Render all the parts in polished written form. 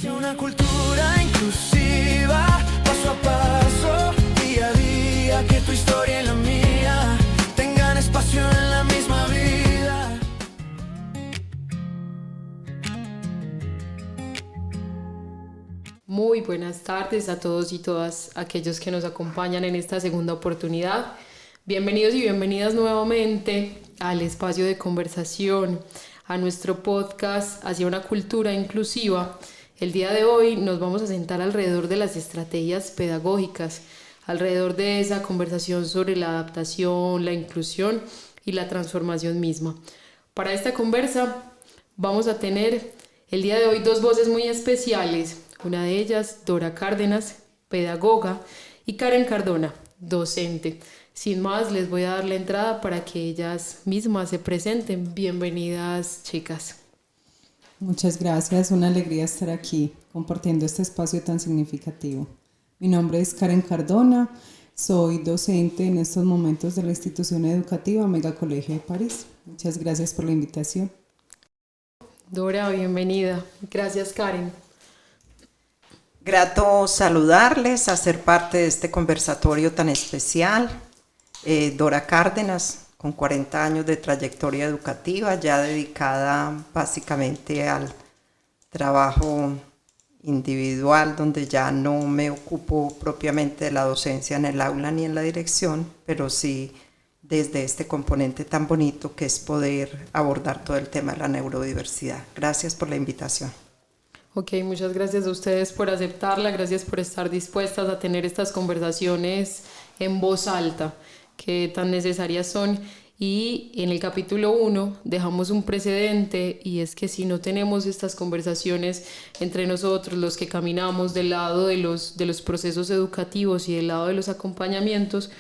Hacia una cultura inclusiva, paso a paso, día a día, que tu historia y la mía tengan espacio en la misma vida. Muy buenas tardes a todos y todas aquellos que nos acompañan en esta segunda oportunidad. Bienvenidos y bienvenidas nuevamente al espacio de conversación, a nuestro podcast Hacia una cultura inclusiva. El día de hoy nos vamos a sentar alrededor de las estrategias pedagógicas, alrededor de esa conversación sobre la adaptación, la inclusión y la transformación misma. Para esta conversa vamos a tener el día de hoy dos voces muy especiales. Una de ellas, Dora Cárdenas, pedagoga, y Karen Cardona, docente. Sin más, les voy a dar la entrada para que ellas mismas se presenten. Bienvenidas, chicas. Muchas gracias, una alegría estar aquí compartiendo este espacio tan significativo. Mi nombre es Karen Cardona, soy docente en estos momentos de la institución educativa Mega Colegio de París. Muchas gracias por la invitación. Dora, bienvenida. Gracias, Karen. Grato saludarles, hacer parte de este conversatorio tan especial. Dora Cárdenas, con 40 años de trayectoria educativa, ya dedicada básicamente al trabajo individual, donde ya no me ocupo propiamente de la docencia en el aula ni en la dirección, pero sí desde este componente tan bonito que es poder abordar todo el tema de la neurodiversidad. Gracias por la invitación. Ok, muchas gracias a ustedes por aceptarla, gracias por estar dispuestas a tener estas conversaciones en voz alta, que tan necesarias son. Y en el capítulo 1 dejamos un precedente, y es que si no tenemos estas conversaciones entre nosotros, los que caminamos del lado de los procesos educativos y del lado de los acompañamientos,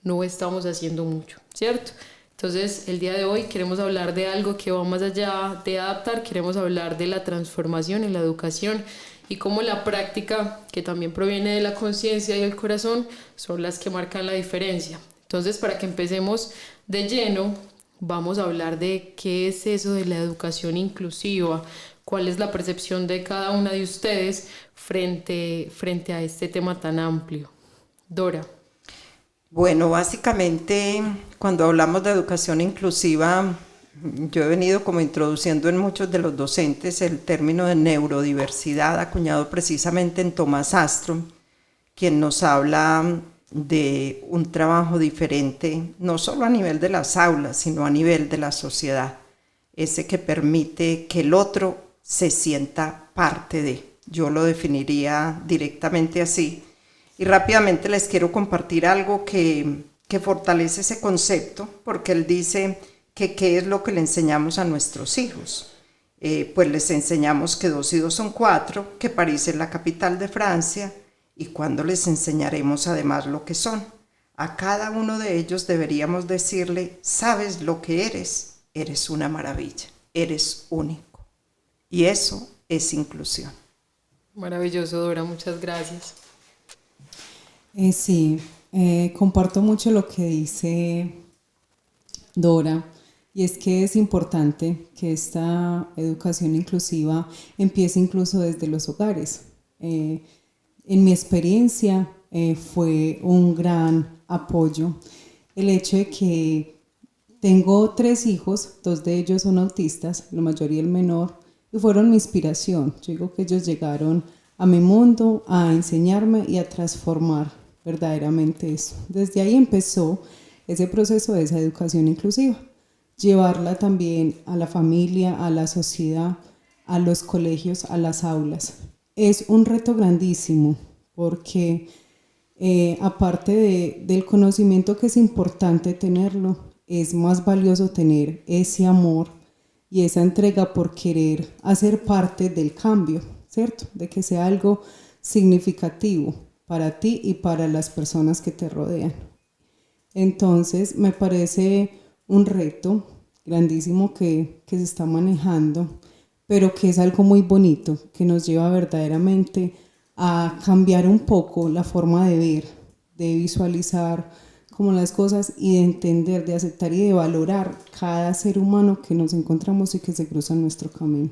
no estamos haciendo mucho, ¿cierto? Entonces, el día de hoy queremos hablar de algo que va más allá de adaptar, queremos hablar de la transformación en la educación y cómo la práctica, que también proviene de la conciencia y el corazón, son las que marcan la diferencia. Entonces, para que empecemos de lleno, vamos a hablar de qué es eso de la educación inclusiva, cuál es la percepción de cada una de ustedes frente a este tema tan amplio. Dora. Bueno, básicamente cuando hablamos de educación inclusiva, yo he venido como introduciendo en muchos de los docentes el término de neurodiversidad, acuñado precisamente en Thomas Astrom, quien nos habla de un trabajo diferente, no solo a nivel de las aulas, sino a nivel de la sociedad, ese que permite que el otro se sienta parte de. Yo lo definiría directamente así. Y rápidamente les quiero compartir algo que fortalece ese concepto, porque él dice que qué es lo que le enseñamos a nuestros hijos. Pues les enseñamos que 2 y 2 son 4, que París es la capital de Francia, y cuando les enseñaremos además lo que son. A cada uno de ellos deberíamos decirle, sabes lo que eres una maravilla, eres único. Y eso es inclusión. Maravilloso, Dora, muchas gracias. Sí, comparto mucho lo que dice Dora, y es que es importante que esta educación inclusiva empiece incluso desde los hogares. En mi experiencia fue un gran apoyo el hecho de que tengo 3 hijos, 2 de ellos son autistas, la mayoría el menor, y fueron mi inspiración. Yo digo que ellos llegaron a mi mundo a enseñarme y a transformar verdaderamente eso. Desde ahí empezó ese proceso de esa educación inclusiva, llevarla también a la familia, a la sociedad, a los colegios, a las aulas. Es un reto grandísimo porque aparte del conocimiento, que es importante tenerlo, es más valioso tener ese amor y esa entrega por querer hacer parte del cambio, ¿cierto? De que sea algo significativo para ti y para las personas que te rodean. Entonces me parece un reto grandísimo que se está manejando, pero que es algo muy bonito, que nos lleva verdaderamente a cambiar un poco la forma de ver, de visualizar como las cosas y de entender, de aceptar y de valorar cada ser humano que nos encontramos y que se cruza en nuestro camino.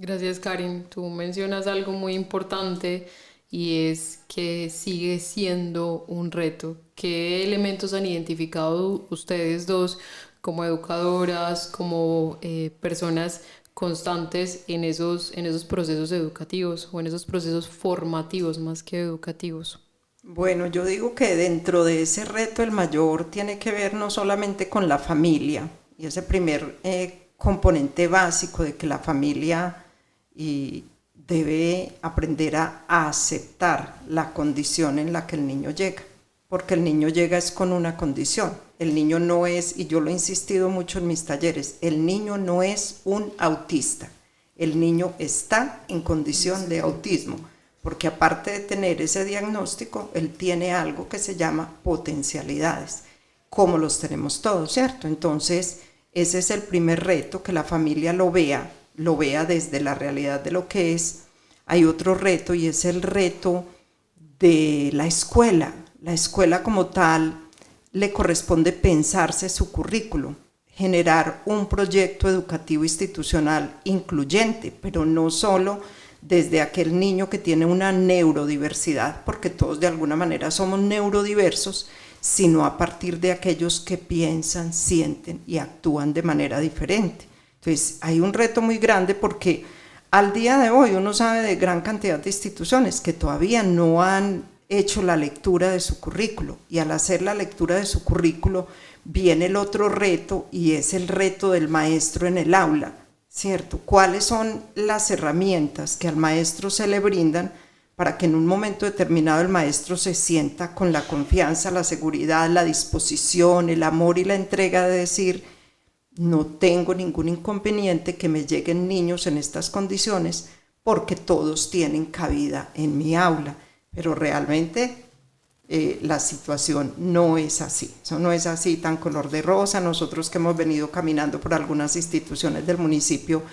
Gracias, Karen. Tú mencionas algo muy importante y es que sigue siendo un reto. ¿Qué elementos han identificado ustedes dos como educadoras, como personas constantes en esos procesos educativos o en esos procesos formativos más que educativos? Bueno, yo digo que dentro de ese reto el mayor tiene que ver no solamente con la familia, y ese primer componente básico de que la familia debe aprender a aceptar la condición en la que el niño llega, porque el niño llega es con una condición. El niño no es, y yo lo he insistido mucho en mis talleres, el niño no es un autista, el niño está en condición de autismo, porque aparte de tener ese diagnóstico, él tiene algo que se llama potencialidades, como los tenemos todos, ¿cierto? Entonces, ese es el primer reto, que la familia lo vea desde la realidad de lo que es. Hay otro reto, y es el reto de la escuela. La escuela como tal le corresponde pensarse su currículo, generar un proyecto educativo institucional incluyente, pero no solo desde aquel niño que tiene una neurodiversidad, porque todos de alguna manera somos neurodiversos, sino a partir de aquellos que piensan, sienten y actúan de manera diferente. Entonces hay un reto muy grande, porque al día de hoy uno sabe de gran cantidad de instituciones que todavía no han hecho la lectura de su currículo, y al hacer la lectura de su currículo viene el otro reto, y es el reto del maestro en el aula, ¿cierto? ¿Cuáles son las herramientas que al maestro se le brindan para que en un momento determinado el maestro se sienta con la confianza, la seguridad, la disposición, el amor y la entrega de decir: no tengo ningún inconveniente que me lleguen niños en estas condiciones, porque todos tienen cabida en mi aula? Pero realmente la situación no es así. Eso no es así tan color de rosa. Nosotros que hemos venido caminando por algunas instituciones del municipio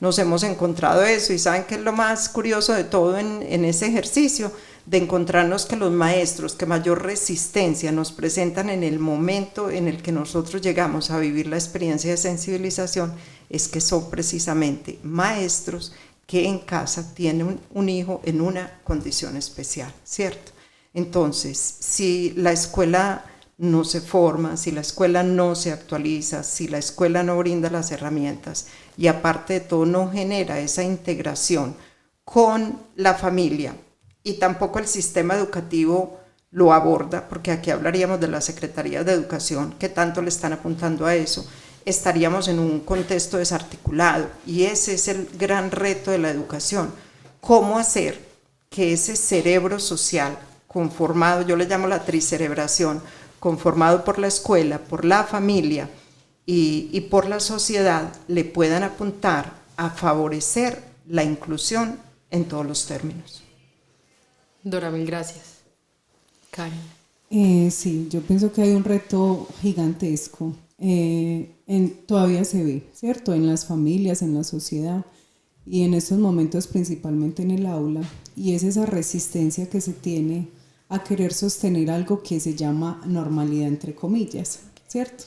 nos hemos encontrado eso, y ¿saben qué es lo más curioso de todo en ese ejercicio? De encontrarnos que los maestros que mayor resistencia nos presentan en el momento en el que nosotros llegamos a vivir la experiencia de sensibilización es que son precisamente maestros que en casa tienen un hijo en una condición especial, ¿cierto? Entonces, si la escuela no se forma, si la escuela no se actualiza, si la escuela no brinda las herramientas, y aparte de todo no genera esa integración con la familia, y tampoco el sistema educativo lo aborda, porque aquí hablaríamos de las secretarías de educación que tanto le están apuntando a eso, estaríamos en un contexto desarticulado, y ese es el gran reto de la educación: cómo hacer que ese cerebro social conformado, yo le llamo la tricerebración, conformado por la escuela, por la familia y por la sociedad, le puedan apuntar a favorecer la inclusión en todos los términos. Dora, mil gracias. Karen. Sí, yo pienso que hay un reto gigantesco. Todavía se ve, ¿cierto? En las familias, en la sociedad, y en estos momentos principalmente en el aula, y es esa resistencia que se tiene a querer sostener algo que se llama normalidad, entre comillas, ¿cierto?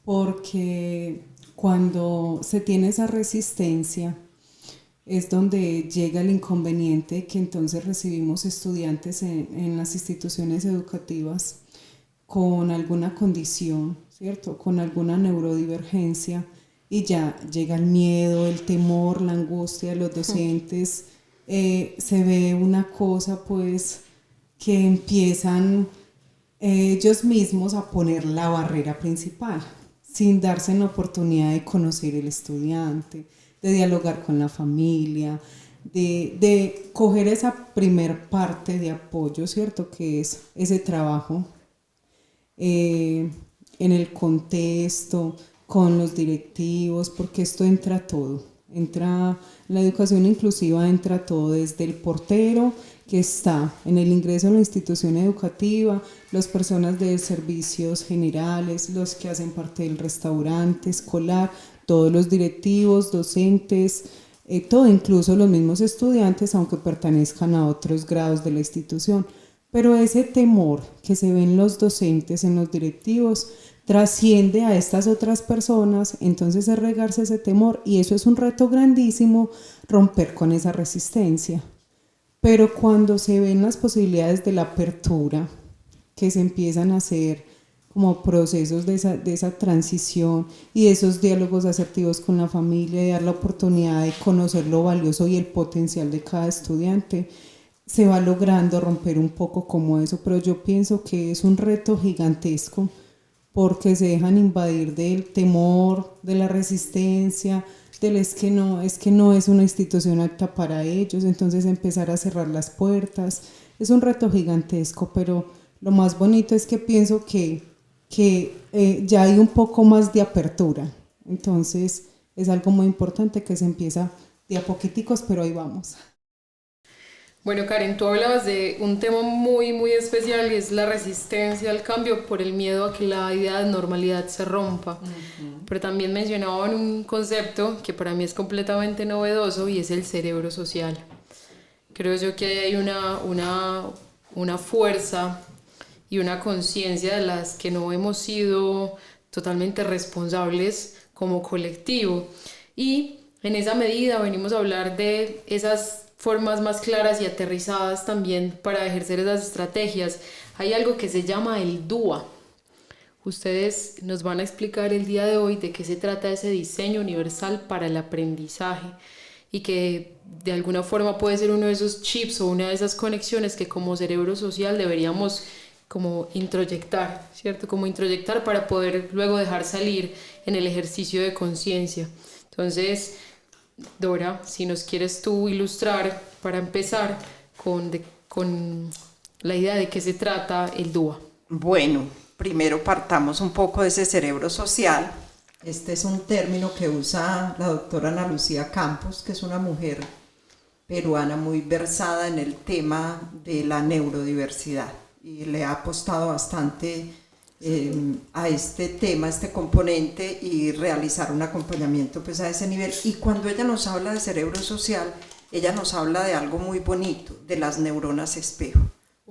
Porque cuando se tiene esa resistencia es donde llega el inconveniente, que entonces recibimos estudiantes en las instituciones educativas con alguna condición, ¿cierto? Con alguna neurodivergencia, y ya llega el miedo, el temor, la angustia de los docentes. Se ve una cosa pues que empiezan ellos mismos a poner la barrera principal, sin darse la oportunidad de conocer el estudiante, de dialogar con la familia, de coger esa primer parte de apoyo, ¿cierto? Que es ese trabajo en el contexto, con los directivos, porque esto entra todo. La educación inclusiva entra todo, desde el portero que está en el ingreso a la institución educativa, las personas de servicios generales, los que hacen parte del restaurante escolar, todos los directivos, docentes, todo, incluso los mismos estudiantes, aunque pertenezcan a otros grados de la institución. Pero ese temor que se ve en los docentes, en los directivos, trasciende a estas otras personas, entonces es regarse ese temor y eso es un reto grandísimo, romper con esa resistencia. Pero cuando se ven las posibilidades de la apertura, que se empiezan a hacer como procesos de esa transición y esos diálogos asertivos con la familia, de dar la oportunidad de conocer lo valioso y el potencial de cada estudiante, se va logrando romper un poco como eso, pero yo pienso que es un reto gigantesco porque se dejan invadir del temor, de la resistencia, del es que no es una institución apta para ellos, entonces empezar a cerrar las puertas. Es un reto gigantesco, pero lo más bonito es que pienso que ya hay un poco más de apertura. Entonces es algo muy importante que se empieza de a poquiticos, pero ahí vamos. Bueno, Karen, tú hablabas de un tema muy, muy especial y es la resistencia al cambio por el miedo a que la idea de normalidad se rompa. Pero también mencionaban un concepto que para mí es completamente novedoso y es el cerebro social. Creo yo que hay una fuerza y una conciencia de las que no hemos sido totalmente responsables como colectivo. Y en esa medida venimos a hablar de esas formas más claras y aterrizadas también para ejercer esas estrategias. Hay algo que se llama el DUA. Ustedes nos van a explicar el día de hoy de qué se trata ese diseño universal para el aprendizaje y que de alguna forma puede ser uno de esos chips o una de esas conexiones que como cerebro social deberíamos como introyectar, ¿cierto? Como introyectar para poder luego dejar salir en el ejercicio de conciencia. Entonces, Dora, si nos quieres tú ilustrar para empezar con la idea de qué se trata el DUA. Bueno, primero partamos un poco de ese cerebro social. Este es un término que usa la doctora Ana Lucía Campos, que es una mujer peruana muy versada en el tema de la neurodiversidad y le ha apostado bastante a este tema, a este componente y realizar un acompañamiento pues a ese nivel. Y cuando ella nos habla de cerebro social, ella nos habla de algo muy bonito, de las neuronas espejo.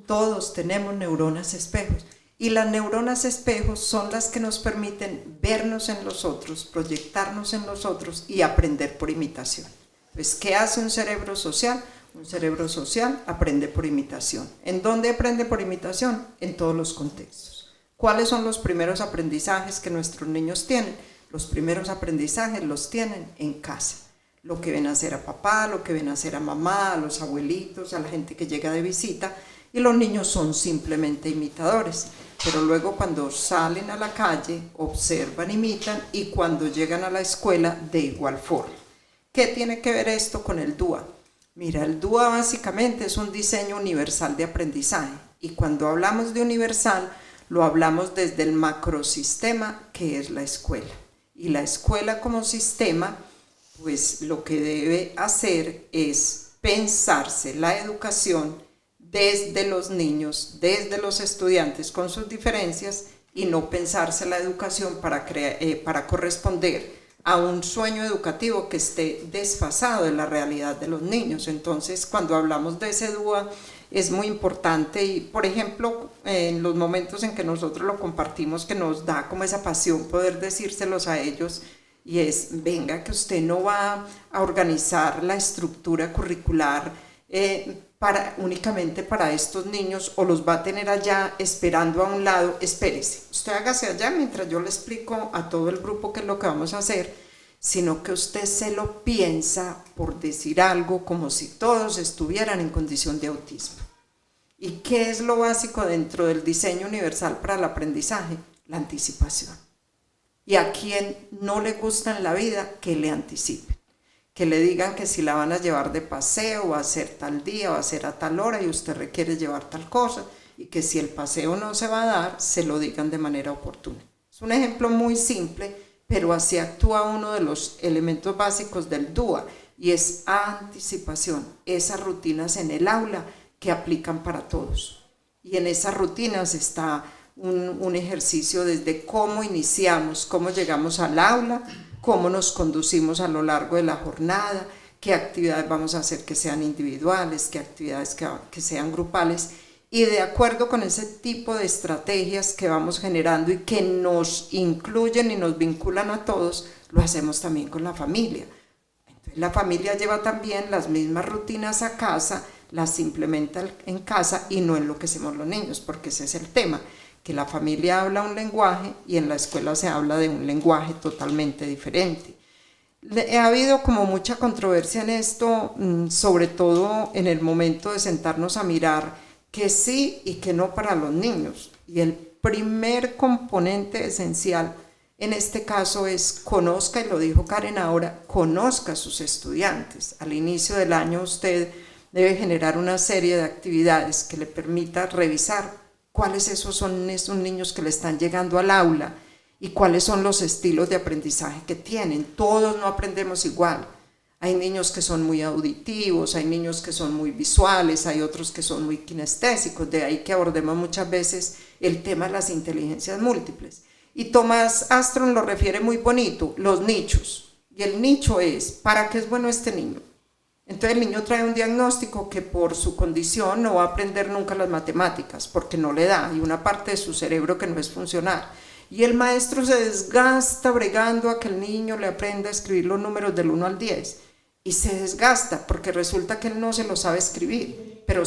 Todos tenemos neuronas espejos y las neuronas espejos son las que nos permiten vernos en los otros, proyectarnos en los otros y aprender por imitación. Pues, ¿qué hace un cerebro social? Un cerebro social aprende por imitación. ¿En dónde aprende por imitación? En todos los contextos. ¿Cuáles son los primeros aprendizajes que nuestros niños tienen? Los primeros aprendizajes los tienen en casa. Lo que ven hacer a papá, lo que ven hacer a mamá, a los abuelitos, a la gente que llega de visita, y los niños son simplemente imitadores. Pero luego cuando salen a la calle, observan, imitan, y cuando llegan a la escuela, de igual forma. ¿Qué tiene que ver esto con el DUA? Mira, el DUA básicamente es un diseño universal de aprendizaje, y cuando hablamos de universal, lo hablamos desde el macrosistema que es la escuela. Y la escuela como sistema, pues lo que debe hacer es pensarse la educación desde los niños, desde los estudiantes con sus diferencias y no pensarse la educación para corresponder a un sueño educativo que esté desfasado de la realidad de los niños. Entonces, cuando hablamos de ese DUA, es muy importante y, por ejemplo, en los momentos en que nosotros lo compartimos, que nos da como esa pasión poder decírselos a ellos, y es, venga, que usted no va a organizar la estructura curricular únicamente para estos niños o los va a tener allá esperando a un lado. Espérese, usted hágase allá mientras yo le explico a todo el grupo qué es lo que vamos a hacer, sino que usted se lo piensa, por decir algo, como si todos estuvieran en condición de autismo. ¿Y qué es lo básico dentro del diseño universal para el aprendizaje? La anticipación. Y a quien no le gusta en la vida, que le anticipen. Que le digan que si la van a llevar de paseo, va a ser tal día, va a ser a tal hora y usted requiere llevar tal cosa. Y que si el paseo no se va a dar, se lo digan de manera oportuna. Es un ejemplo muy simple, pero así actúa uno de los elementos básicos del DUA, y es anticipación, esas rutinas en el aula que aplican para todos. Y en esas rutinas está un ejercicio desde cómo iniciamos, cómo llegamos al aula, cómo nos conducimos a lo largo de la jornada, qué actividades vamos a hacer que sean individuales, qué actividades que sean grupales, Y de acuerdo con ese tipo de estrategias que vamos generando y que nos incluyen y nos vinculan a todos, lo hacemos también con la familia. Entonces, la familia lleva también las mismas rutinas a casa, las implementa en casa y no enloquecemos los niños, porque ese es el tema, que la familia habla un lenguaje y en la escuela se habla de un lenguaje totalmente diferente. Ha habido como mucha controversia en esto, sobre todo en el momento de sentarnos a mirar que sí y que no para los niños. Y el primer componente esencial en este caso es conozca, y lo dijo Karen ahora, conozca a sus estudiantes. Al inicio del año usted debe generar una serie de actividades que le permita revisar cuáles son esos niños que le están llegando al aula y cuáles son los estilos de aprendizaje que tienen. Todos no aprendemos igual. Hay niños que son muy auditivos, hay niños que son muy visuales, hay otros que son muy kinestésicos, de ahí que abordemos muchas veces el tema de las inteligencias múltiples. Y Tomás Astron lo refiere muy bonito, los nichos. Y el nicho es, ¿para qué es bueno este niño? Entonces el niño trae un diagnóstico que por su condición no va a aprender nunca las matemáticas, porque no le da, hay una parte de su cerebro que no es funcional. Y el maestro se desgasta bregando a que el niño le aprenda a escribir los números del 1 al 10. Y se desgasta porque resulta que él no se los sabe escribir, pero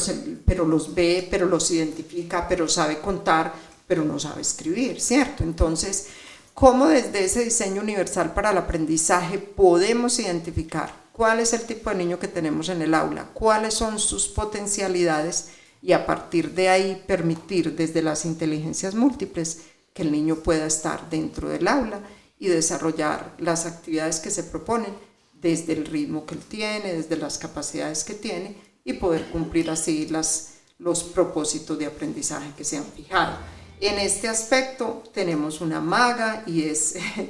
los ve, pero los identifica, pero sabe contar, pero no sabe escribir, ¿cierto? Entonces, ¿cómo desde ese diseño universal para el aprendizaje podemos identificar cuál es el tipo de niño que tenemos en el aula, cuáles son sus potencialidades y a partir de ahí permitir desde las inteligencias múltiples que el niño pueda estar dentro del aula y desarrollar las actividades que se proponen desde el ritmo que él tiene, desde las capacidades que tiene y poder cumplir así los propósitos de aprendizaje que se han fijado. En este aspecto tenemos una maga y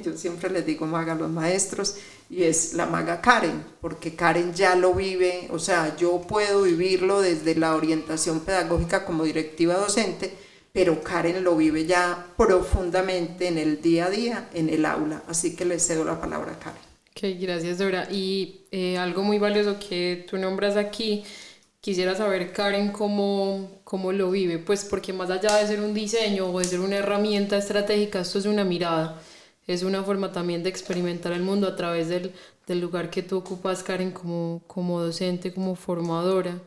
yo siempre les digo maga a los maestros, y es la maga Karen, porque Karen ya lo vive, o sea, yo puedo vivirlo desde la orientación pedagógica como directiva docente, pero Karen lo vive ya profundamente en el día a día, en el aula, así que le cedo la palabra a Karen. Ok, gracias Dora. Y algo muy valioso que tú nombras aquí, quisiera saber Karen cómo lo vive, pues porque más allá de ser un diseño o de ser una herramienta estratégica, esto es una mirada, es una forma también de experimentar el mundo a través del lugar que tú ocupas, Karen, como docente, como formadora.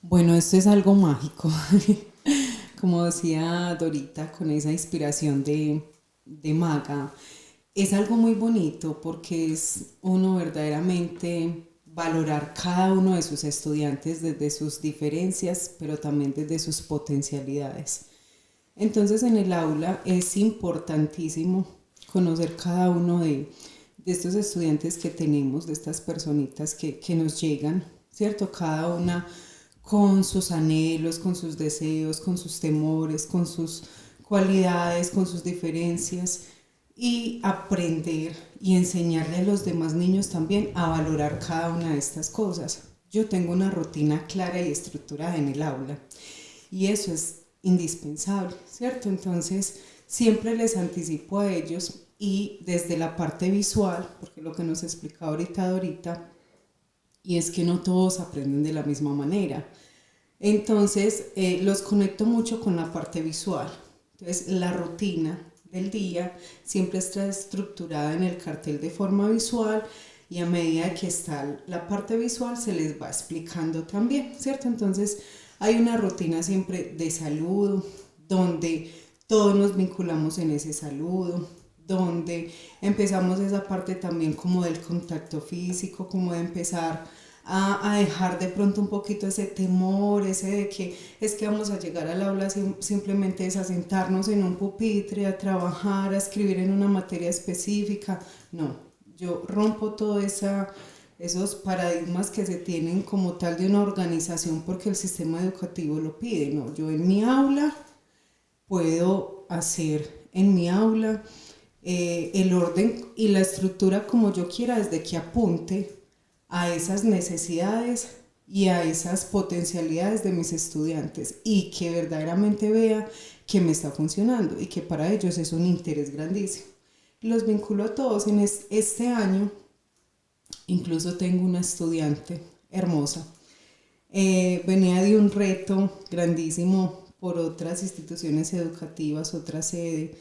Bueno, esto es algo mágico, como decía Dorita, con esa inspiración de maga. Es algo muy bonito porque es uno verdaderamente valorar cada uno de sus estudiantes desde sus diferencias, pero también desde sus potencialidades. Entonces en el aula es importantísimo conocer cada uno de estos estudiantes que tenemos, de estas personitas que nos llegan, ¿cierto? Cada una con sus anhelos, con sus deseos, con sus temores, con sus cualidades, con sus diferencias, y aprender y enseñarle a los demás niños también a valorar cada una de estas cosas. Yo tengo una rutina clara y estructurada en el aula y eso es indispensable, ¿cierto? Entonces siempre les anticipo a ellos y desde la parte visual, porque lo que nos explicaba ahorita, y es que no todos aprenden de la misma manera. Entonces los conecto mucho con la parte visual. Entonces la rutina del día siempre está estructurada en el cartel de forma visual y a medida que está la parte visual se les va explicando también, ¿cierto? Entonces hay una rutina siempre de saludo donde todos nos vinculamos en ese saludo, donde empezamos esa parte también como del contacto físico, como de empezar a dejar de pronto un poquito ese temor, ese de que es que vamos a llegar al aula simplemente es a sentarnos en un pupitre, a trabajar, a escribir en una materia específica. No, yo rompo todo esos paradigmas que se tienen como tal de una organización porque el sistema educativo lo pide. No, yo en mi aula puedo hacer en mi aula el orden y la estructura como yo quiera desde que apunte a esas necesidades y a esas potencialidades de mis estudiantes y que verdaderamente vea que me está funcionando y que para ellos es un interés grandísimo. Los vinculo a todos. En este año incluso tengo una estudiante hermosa Venía de un reto grandísimo por otras instituciones educativas, otra sede.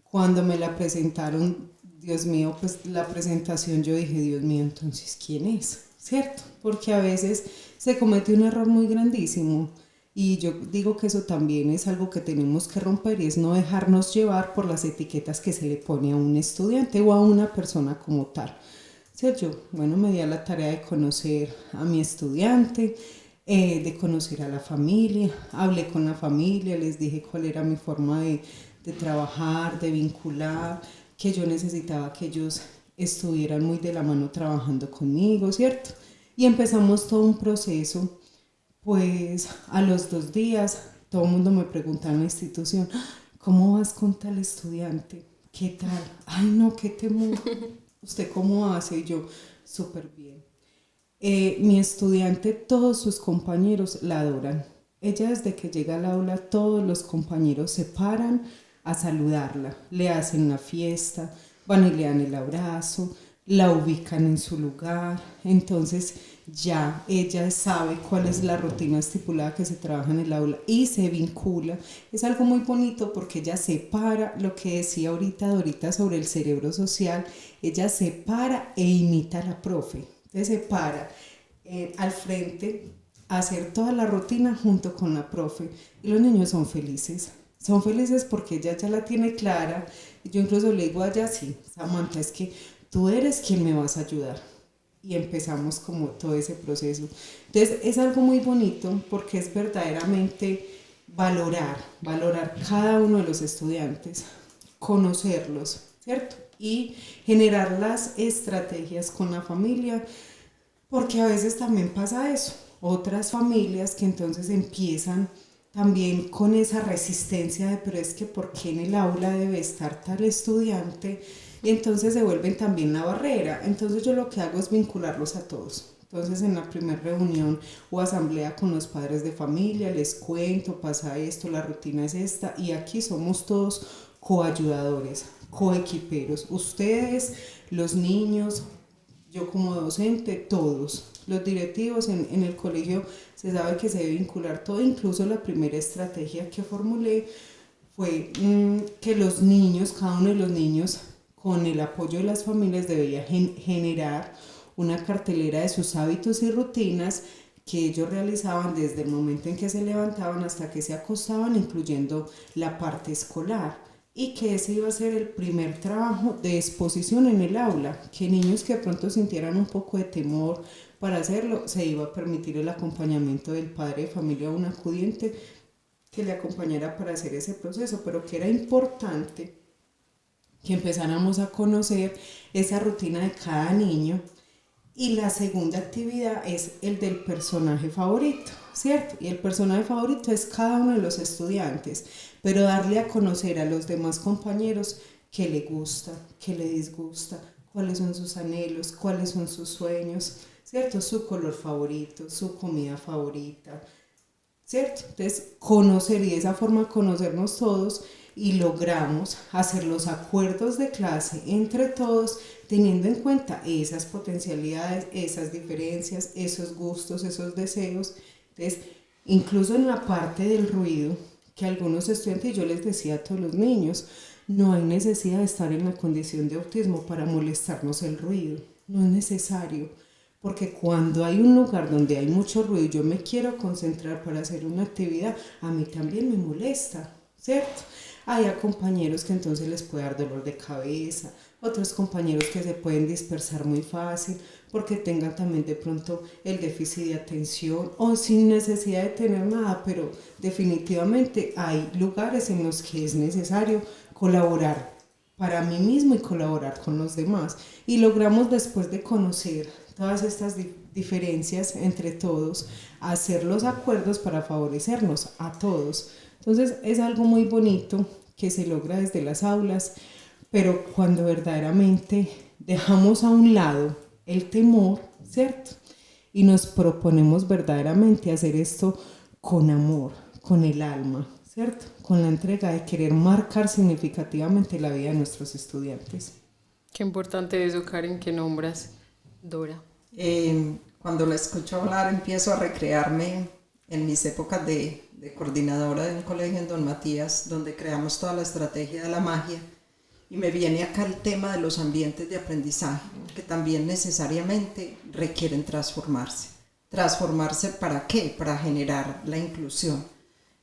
Cuando me la presentaron, Dios mío, pues la presentación yo dije, Dios mío, entonces, ¿quién es? ¿Cierto? Porque a veces se comete un error muy grandísimo y yo digo que eso también es algo que tenemos que romper y es no dejarnos llevar por las etiquetas que se le pone a un estudiante o a una persona como tal. ¿Cierto? Yo, bueno, me di a la tarea de conocer a mi estudiante, de conocer a la familia, hablé con la familia, les dije cuál era mi forma de trabajar, de vincular, que yo necesitaba que ellos estuvieran muy de la mano trabajando conmigo, ¿cierto? Y empezamos todo un proceso, pues a los 2 días todo el mundo me preguntaba en la institución, ¿cómo vas con tal estudiante? ¿Qué tal? Ay no, qué temor. ¿Usted cómo hace? Y yo, súper bien. Mi estudiante, todos sus compañeros la adoran. Ella desde que llega al aula, todos los compañeros se paran a saludarla, le hacen la fiesta, van y le dan el abrazo, la ubican en su lugar. Entonces ya ella sabe cuál es la rutina estipulada que se trabaja en el aula y se vincula. Es algo muy bonito porque ella se para, lo que decía ahorita Dorita sobre el cerebro social, ella se para e imita a la profe. Entonces se para al frente a hacer toda la rutina junto con la profe y los niños son felices porque ella ya la tiene clara. Yo incluso le digo a ella, sí, Samantha, es que tú eres quien me vas a ayudar. Y empezamos como todo ese proceso. Entonces es algo muy bonito porque es verdaderamente valorar cada uno de los estudiantes, conocerlos, ¿cierto? Y generar las estrategias con la familia, porque a veces también pasa eso. Otras familias que entonces empiezan también con esa resistencia de, pero es que ¿por qué en el aula debe estar tal estudiante? Y entonces se vuelven también la barrera. Entonces yo lo que hago es vincularlos a todos. Entonces en la primera reunión o asamblea con los padres de familia les cuento, pasa esto, la rutina es esta y aquí somos todos coayudadores, coequiperos. Ustedes, los niños, yo como docente, todos. Los directivos en el colegio se sabe que se debe vincular todo, incluso la primera estrategia que formulé fue que los niños, cada uno de los niños, con el apoyo de las familias debía generar una cartelera de sus hábitos y rutinas que ellos realizaban desde el momento en que se levantaban hasta que se acostaban, incluyendo la parte escolar. Y que ese iba a ser el primer trabajo de exposición en el aula, que niños que de pronto sintieran un poco de temor para hacerlo, se iba a permitir el acompañamiento del padre de familia o un acudiente que le acompañara para hacer ese proceso, pero que era importante que empezáramos a conocer esa rutina de cada niño. Y la segunda actividad es el del personaje favorito, ¿cierto? Y el personaje favorito es cada uno de los estudiantes, pero darle a conocer a los demás compañeros qué le gusta, qué le disgusta, cuáles son sus anhelos, cuáles son sus sueños, ¿cierto? Su color favorito, su comida favorita, ¿cierto? Entonces, conocer y de esa forma conocernos todos y logramos hacer los acuerdos de clase entre todos teniendo en cuenta esas potencialidades, esas diferencias, esos gustos, esos deseos. Entonces, incluso en la parte del ruido, que algunos estudiantes, yo les decía a todos los niños, no hay necesidad de estar en la condición de autismo para molestarnos el ruido, no es necesario, porque cuando hay un lugar donde hay mucho ruido y yo me quiero concentrar para hacer una actividad, a mí también me molesta, ¿cierto? Hay compañeros que entonces les puede dar dolor de cabeza, otros compañeros que se pueden dispersar muy fácil porque tengan también de pronto el déficit de atención o sin necesidad de tener nada, pero definitivamente hay lugares en los que es necesario colaborar para mí mismo y colaborar con los demás. Y logramos, después de conocer todas estas diferencias entre todos, hacer los acuerdos para favorecernos a todos. Entonces es algo muy bonito que se logra desde las aulas, pero cuando verdaderamente dejamos a un lado el temor, ¿cierto? Y nos proponemos verdaderamente hacer esto con amor, con el alma, ¿cierto? Con la entrega de querer marcar significativamente la vida de nuestros estudiantes. Qué importante eso, Karen, que nombras, Dora. Cuando la escucho hablar empiezo a recrearme en mis épocas de coordinadora de un colegio en Don Matías, donde creamos toda la estrategia de la magia, y me viene acá el tema de los ambientes de aprendizaje, que también necesariamente requieren transformarse. ¿Transformarse para qué? Para generar la inclusión.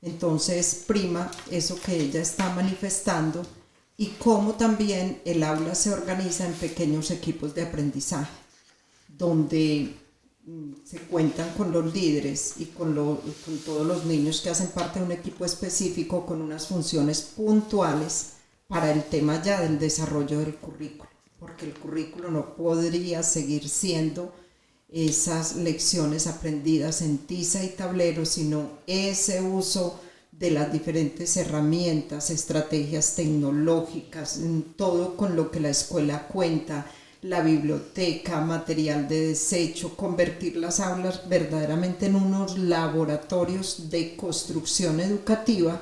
Entonces prima eso que ella está manifestando y cómo también el aula se organiza en pequeños equipos de aprendizaje, donde se cuentan con los líderes y con todos los niños que hacen parte de un equipo específico con unas funciones puntuales para el tema ya del desarrollo del currículo, porque el currículo no podría seguir siendo esas lecciones aprendidas en tiza y tablero, sino ese uso de las diferentes herramientas, estrategias tecnológicas, todo con lo que la escuela cuenta, la biblioteca, material de desecho, convertir las aulas verdaderamente en unos laboratorios de construcción educativa,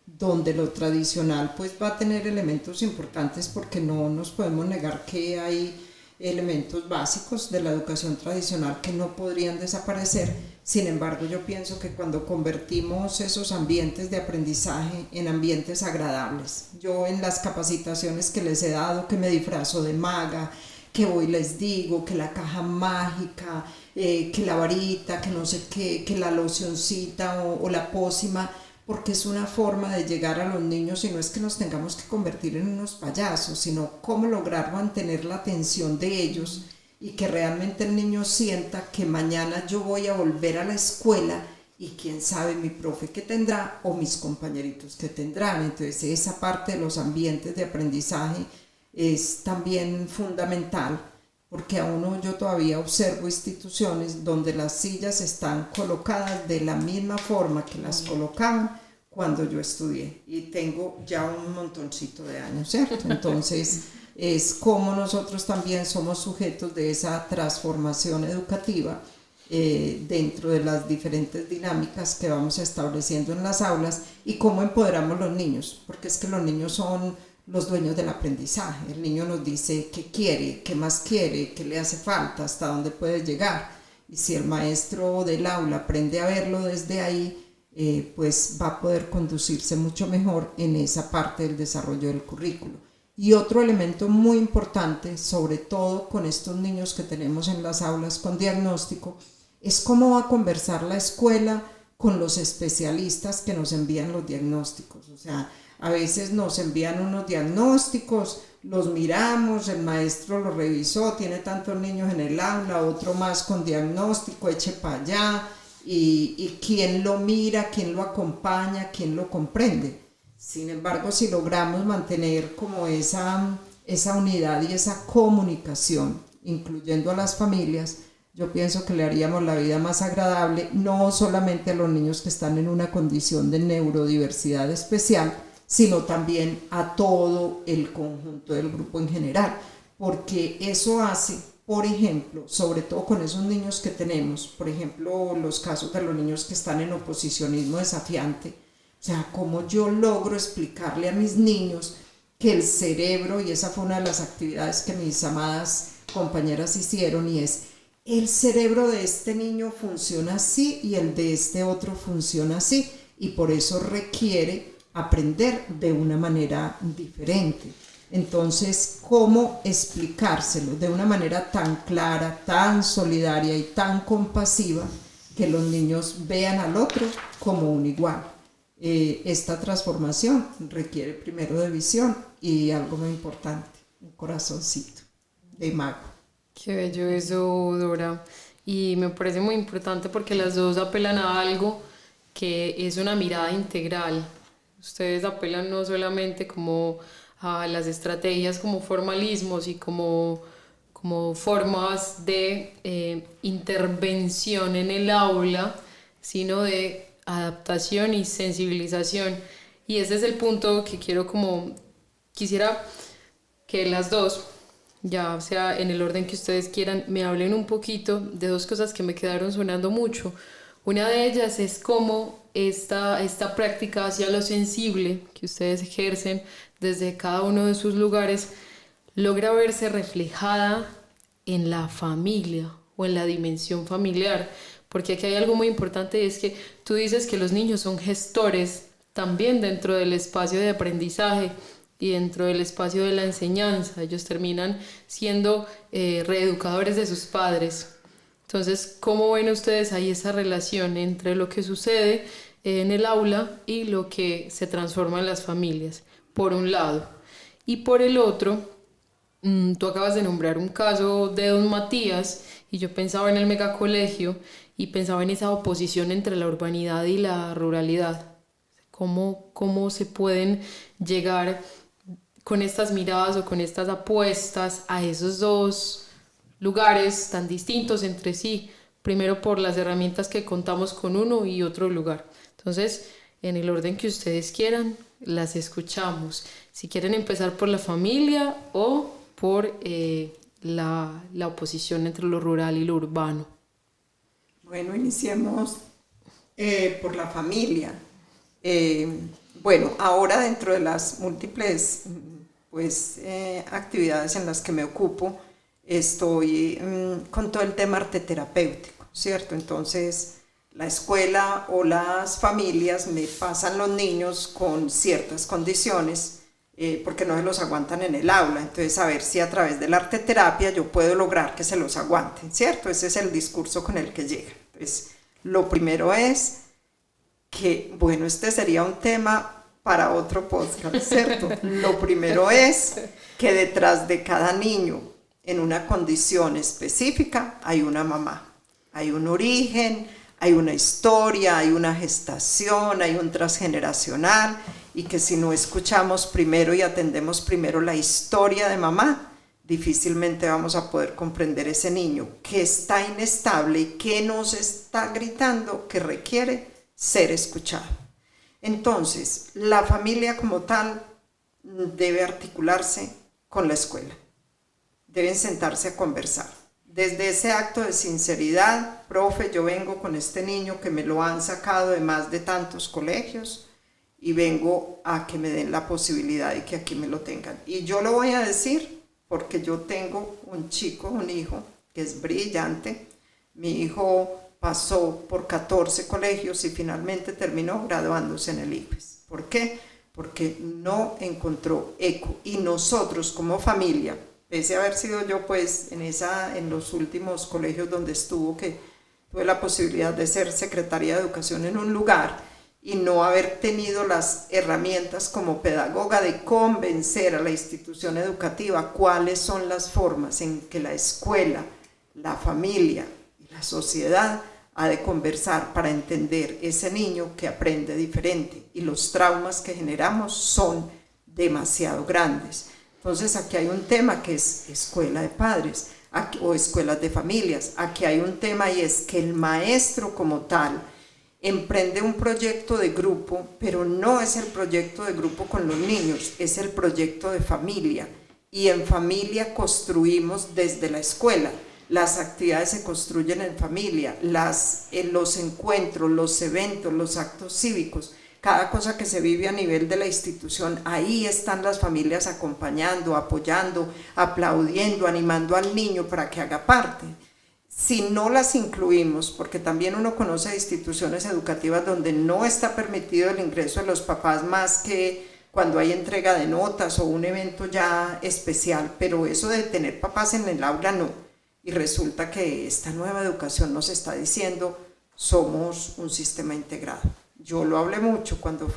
donde lo tradicional pues va a tener elementos importantes, porque no nos podemos negar que hay elementos básicos de la educación tradicional que no podrían desaparecer. Sin embargo, yo pienso que cuando convertimos esos ambientes de aprendizaje en ambientes agradables, yo en las capacitaciones que les he dado, que me disfrazo de maga, que voy les digo que la caja mágica, que la varita, que no sé qué, que la locioncita o la pócima, porque es una forma de llegar a los niños, y no es que nos tengamos que convertir en unos payasos, sino cómo lograr mantener la atención de ellos y que realmente el niño sienta que mañana yo voy a volver a la escuela y quién sabe mi profe que tendrá o mis compañeritos que tendrán. Entonces esa parte de los ambientes de aprendizaje es también fundamental, porque aún yo todavía observo instituciones donde las sillas están colocadas de la misma forma que las colocaban cuando yo estudié, y tengo ya un montoncito de años, ¿cierto? Entonces es como nosotros también somos sujetos de esa transformación educativa dentro de las diferentes dinámicas que vamos estableciendo en las aulas, y cómo empoderamos a los niños, porque es que los niños son los dueños del aprendizaje. El niño nos dice qué quiere, qué más quiere, qué le hace falta, hasta dónde puede llegar, y si el maestro del aula aprende a verlo desde ahí, pues va a poder conducirse mucho mejor en esa parte del desarrollo del currículo. Y otro elemento muy importante, sobre todo con estos niños que tenemos en las aulas con diagnóstico, es cómo va a conversar la escuela con los especialistas que nos envían los diagnósticos. O sea, a veces nos envían unos diagnósticos, los miramos, el maestro los revisó, tiene tantos niños en el aula, otro más con diagnóstico, eche para allá, y quién lo mira, quién lo acompaña, quién lo comprende. Sin embargo, si logramos mantener como esa unidad y esa comunicación, incluyendo a las familias, yo pienso que le haríamos la vida más agradable, no solamente a los niños que están en una condición de neurodiversidad especial, sino también a todo el conjunto del grupo en general, porque eso hace, por ejemplo, sobre todo con esos niños que tenemos, por ejemplo, los casos de los niños que están en oposicionismo desafiante, o sea, cómo yo logro explicarle a mis niños que el cerebro, y esa fue una de las actividades que mis amadas compañeras hicieron, y es: el cerebro de este niño funciona así y el de este otro funciona así, y por eso requiere aprender de una manera diferente. Entonces, ¿cómo explicárselo de una manera tan clara, tan solidaria y tan compasiva que los niños vean al otro como un igual? Esta transformación requiere primero de visión y algo muy importante, un corazoncito de mago. Qué bello eso, Dora. Y me parece muy importante porque las dos apelan a algo que es una mirada integral. Ustedes apelan no solamente como a las estrategias como formalismos y como formas de intervención en el aula, sino de adaptación y sensibilización. Y ese es el punto que quisiera que las dos, ya sea en el orden que ustedes quieran, me hablen un poquito de dos cosas que me quedaron sonando mucho. Una de ellas es cómo esta práctica hacia lo sensible que ustedes ejercen desde cada uno de sus lugares logra verse reflejada en la familia o en la dimensión familiar, porque aquí hay algo muy importante, y es que tú dices que los niños son gestores también dentro del espacio de aprendizaje y dentro del espacio de la enseñanza. Ellos terminan siendo reeducadores de sus padres. Entonces, ¿cómo ven ustedes ahí esa relación entre lo que sucede en el aula y lo que se transforma en las familias, por un lado? Y por el otro, tú acabas de nombrar un caso de don Matías, y yo pensaba en el megacolegio y pensaba en esa oposición entre la urbanidad y la ruralidad. ¿Cómo se pueden llegar con estas miradas o con estas apuestas a esos dos lugares tan distintos entre sí? Primero por las herramientas que contamos con uno y otro lugar. Entonces, en el orden que ustedes quieran, las escuchamos. Si quieren empezar por la familia o por la oposición entre lo rural y lo urbano. Bueno, iniciemos por la familia. Bueno, ahora dentro de las múltiples actividades en las que me ocupo, estoy con todo el tema arte terapéutico, ¿cierto? Entonces, la escuela o las familias me pasan los niños con ciertas condiciones porque no se los aguantan en el aula. Entonces, a ver si a través de la arte terapia yo puedo lograr que se los aguanten, ¿cierto? Ese es el discurso con el que llegan. Entonces, lo primero es que, bueno, este sería un tema para otro podcast, ¿cierto? Lo primero es que detrás de cada niño en una condición específica hay una mamá, hay un origen, hay una historia, hay una gestación, hay un transgeneracional, y que si no escuchamos primero y atendemos primero la historia de mamá, difícilmente vamos a poder comprender ese niño que está inestable y que nos está gritando que requiere ser escuchado. Entonces, la familia como tal debe articularse con la escuela. Deben sentarse a conversar. Desde ese acto de sinceridad, profe, yo vengo con este niño que me lo han sacado de más de tantos colegios y vengo a que me den la posibilidad de que aquí me lo tengan. Y yo lo voy a decir porque yo tengo un chico, un hijo, que es brillante. Mi hijo pasó por 14 colegios y finalmente terminó graduándose en el ICFES. ¿Por qué? Porque no encontró eco. Y nosotros como familia, pese a haber sido yo pues en los últimos colegios donde estuvo, que tuve la posibilidad de ser secretaria de educación en un lugar y no haber tenido las herramientas como pedagoga de convencer a la institución educativa cuáles son las formas en que la escuela, la familia y la sociedad ha de conversar para entender ese niño que aprende diferente, y los traumas que generamos son demasiado grandes. Entonces aquí hay un tema que es escuela de padres o escuelas de familias. Aquí hay un tema, y es que el maestro como tal emprende un proyecto de grupo, pero no es el proyecto de grupo con los niños, es el proyecto de familia, y en familia construimos desde la escuela. Las actividades se construyen en familia, los encuentros, los eventos, los actos cívicos, cada cosa que se vive a nivel de la institución, ahí están las familias acompañando, apoyando, aplaudiendo, animando al niño para que haga parte. Si no las incluimos, porque también uno conoce instituciones educativas donde no está permitido el ingreso de los papás más que cuando hay entrega de notas o un evento ya especial, pero eso de tener papás en el aula no. Y resulta que esta nueva educación nos está diciendo, somos un sistema integrado. Yo lo hablé mucho cuando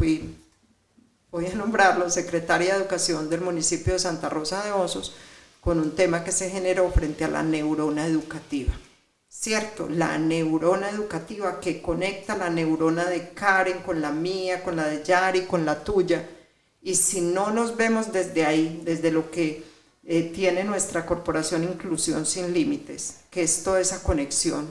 voy a nombrarlo, secretaria de Educación del municipio de Santa Rosa de Osos, con un tema que se generó frente a la neurona educativa. ¿Cierto? La neurona educativa que conecta la neurona de Karen con la mía, con la de Yari, con la tuya. Y si no nos vemos desde ahí, desde lo que tiene nuestra corporación Inclusión Sin Límites, que es toda esa conexión,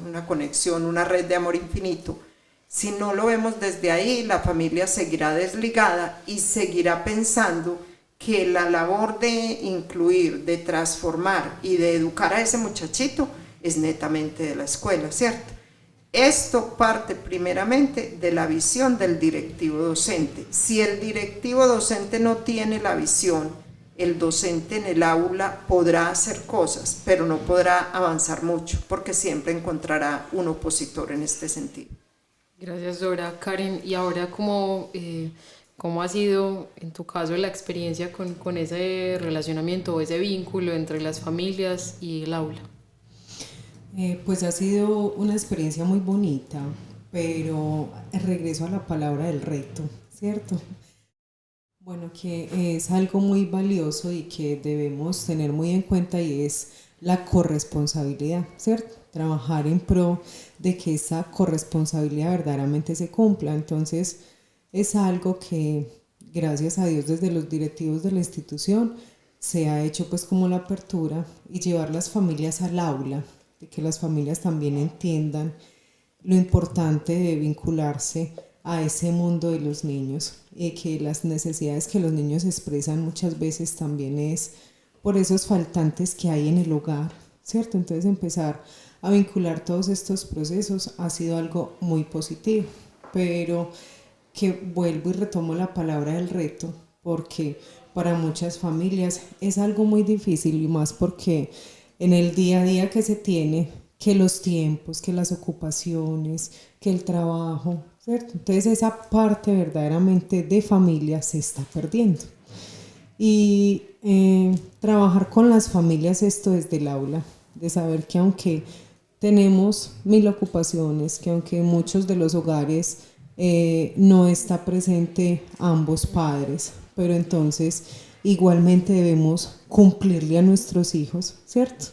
una red de amor infinito. Si no lo vemos desde ahí, la familia seguirá desligada y seguirá pensando que la labor de incluir, de transformar y de educar a ese muchachito es netamente de la escuela, ¿cierto? Esto parte primeramente de la visión del directivo docente. Si el directivo docente no tiene la visión, el docente en el aula podrá hacer cosas, pero no podrá avanzar mucho, porque siempre encontrará un opositor en este sentido. Gracias, Dora. Karen, y ahora, ¿cómo ha sido en tu caso la experiencia con ese relacionamiento o ese vínculo entre las familias y el aula? Pues ha sido una experiencia muy bonita, pero regreso a la palabra del reto, ¿cierto? Bueno, que es algo muy valioso y que debemos tener muy en cuenta, y es la corresponsabilidad, ¿cierto? Trabajar en pro de que esa corresponsabilidad verdaderamente se cumpla. Entonces, es algo que, gracias a Dios, desde los directivos de la institución se ha hecho pues como la apertura y llevar las familias al aula, de que las familias también entiendan lo importante de vincularse a ese mundo de los niños, y que las necesidades que los niños expresan muchas veces también es por esos faltantes que hay en el hogar, ¿cierto? Entonces, empezar a vincular todos estos procesos ha sido algo muy positivo, pero que vuelvo y retomo la palabra del reto, porque para muchas familias es algo muy difícil, y más porque en el día a día que se tiene, que los tiempos, que las ocupaciones, que el trabajo, ¿cierto? Entonces, esa parte verdaderamente de familia se está perdiendo. Y trabajar con las familias esto desde el aula, de saber que aunque tenemos mil ocupaciones, que aunque en muchos de los hogares no está presente ambos padres, pero entonces igualmente debemos cumplirle a nuestros hijos, ¿cierto?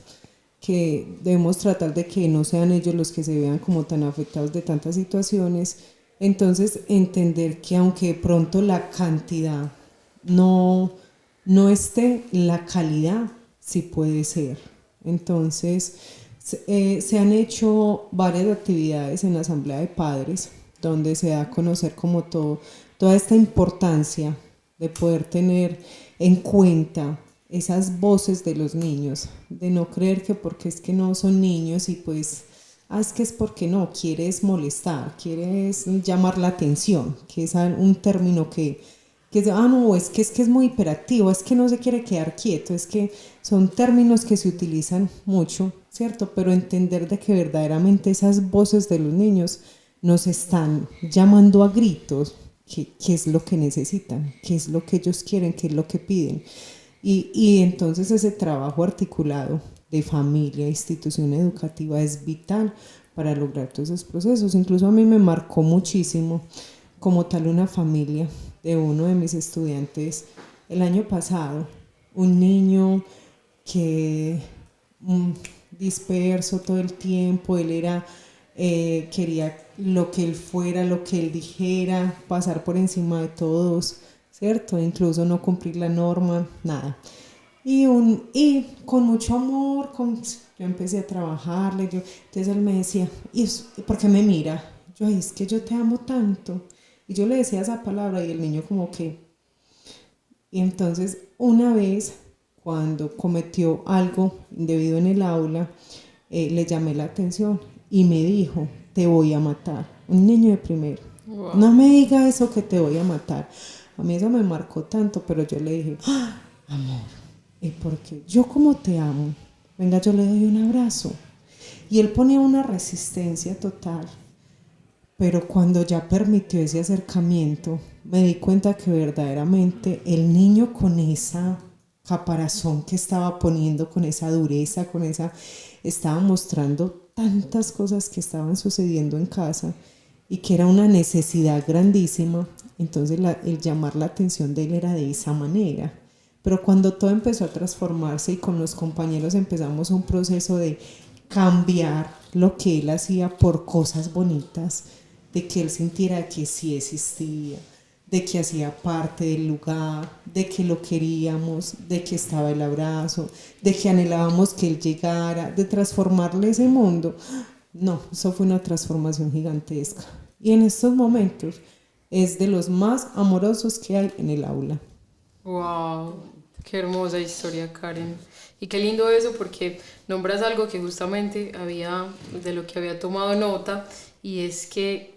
Que debemos tratar de que no sean ellos los que se vean como tan afectados de tantas situaciones. Entonces, entender que aunque de pronto la cantidad no esté, la calidad sí puede ser. Entonces, se han hecho varias actividades en la Asamblea de Padres, donde se da a conocer como toda esta importancia de poder tener en cuenta esas voces de los niños, de no creer que porque es que no son niños y pues, es que es porque no, quieres molestar, quieres llamar la atención, que es un término que no, es que es muy hiperactivo, es que no se quiere quedar quieto, es que son términos que se utilizan mucho, ¿cierto? Pero entender de que verdaderamente esas voces de los niños nos están llamando a gritos, qué es lo que necesitan, qué es lo que ellos quieren, qué es lo que piden. Y entonces ese trabajo articulado de familia, institución educativa es vital para lograr todos esos procesos. Incluso a mí me marcó muchísimo como tal una familia de uno de mis estudiantes el año pasado, un niño que disperso todo el tiempo, él era, quería lo que él fuera, lo que él dijera, pasar por encima de todos, ¿cierto? Incluso no cumplir la norma, nada. Y con mucho amor, yo empecé a trabajarle, entonces él me decía, ¿y por qué me mira? Yo, es que yo te amo tanto. Y yo le decía esa palabra y el niño como que... Y entonces una vez, cuando cometió algo indebido en el aula, le llamé la atención y me dijo, te voy a matar. Un niño de primero. Wow. No me diga eso, que te voy a matar. A mí eso me marcó tanto, pero yo le dije, amor, ¿y por qué? Yo como te amo, venga, yo le doy un abrazo. Y él ponía una resistencia total. Pero cuando ya permitió ese acercamiento, me di cuenta que verdaderamente el niño, con esa caparazón que estaba poniendo, con esa dureza, estaba mostrando tantas cosas que estaban sucediendo en casa y que era una necesidad grandísima. Entonces el llamar la atención de él era de esa manera. Pero cuando todo empezó a transformarse y con los compañeros empezamos un proceso de cambiar lo que él hacía por cosas bonitas, de que él sintiera que sí existía, de que hacía parte del lugar, de que lo queríamos, de que estaba el abrazo, de que anhelábamos que él llegara, de transformarle ese mundo. No, eso fue una transformación gigantesca. Y en estos momentos es de los más amorosos que hay en el aula. ¡Wow! Qué hermosa historia, Karen. Y qué lindo eso, porque nombras algo que justamente de lo que había tomado nota, y es que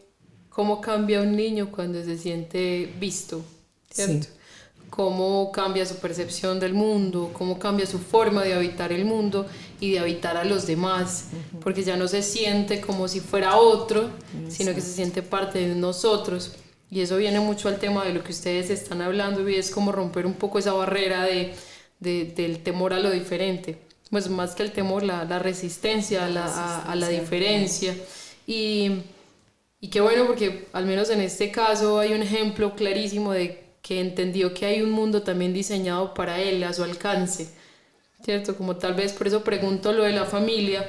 cómo cambia un niño cuando se siente visto, ¿cierto? Sí. cómo cambia su percepción del mundo, cómo cambia su forma de habitar el mundo y de habitar a los demás, porque ya no se siente como si fuera otro, sino que se siente parte de nosotros. Y eso viene mucho al tema de lo que ustedes están hablando, y es como romper un poco esa barrera del temor a lo diferente. Pues más que el temor, la resistencia a la diferencia. Y qué bueno, porque al menos en este caso hay un ejemplo clarísimo de que entendió que hay un mundo también diseñado para él, a su alcance, ¿cierto? Como tal vez por eso pregunto lo de la familia,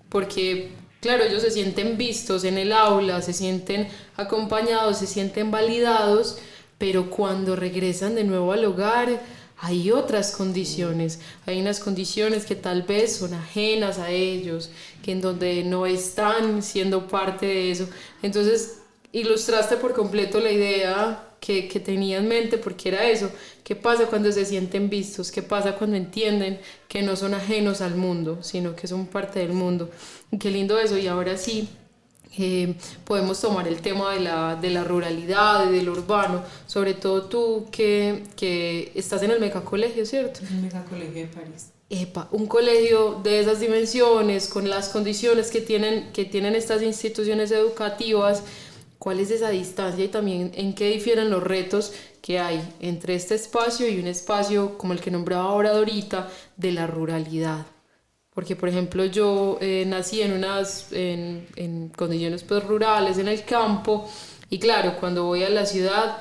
porque claro, ellos se sienten vistos en el aula, se sienten acompañados, se sienten validados, pero cuando regresan de nuevo al hogar hay otras condiciones, hay unas condiciones que tal vez son ajenas a ellos, que en donde no están siendo parte de eso. Entonces ilustraste por completo la idea que tenía en mente, porque era eso. ¿Qué pasa cuando se sienten vistos? ¿Qué pasa cuando entienden que no son ajenos al mundo, sino que son parte del mundo? Y qué lindo eso. Y ahora sí, podemos tomar el tema de la ruralidad, del urbano, sobre todo tú que estás en el Megacolegio, ¿cierto? El Megacolegio de París. Un colegio de esas dimensiones, con las condiciones que tienen estas instituciones educativas. ¿Cuál es esa distancia y también en qué difieren los retos que hay entre este espacio y un espacio como el que nombraba ahora Dorita, de la ruralidad? Porque, por ejemplo, yo nací en condiciones pues, rurales, en el campo, y claro, cuando voy a la ciudad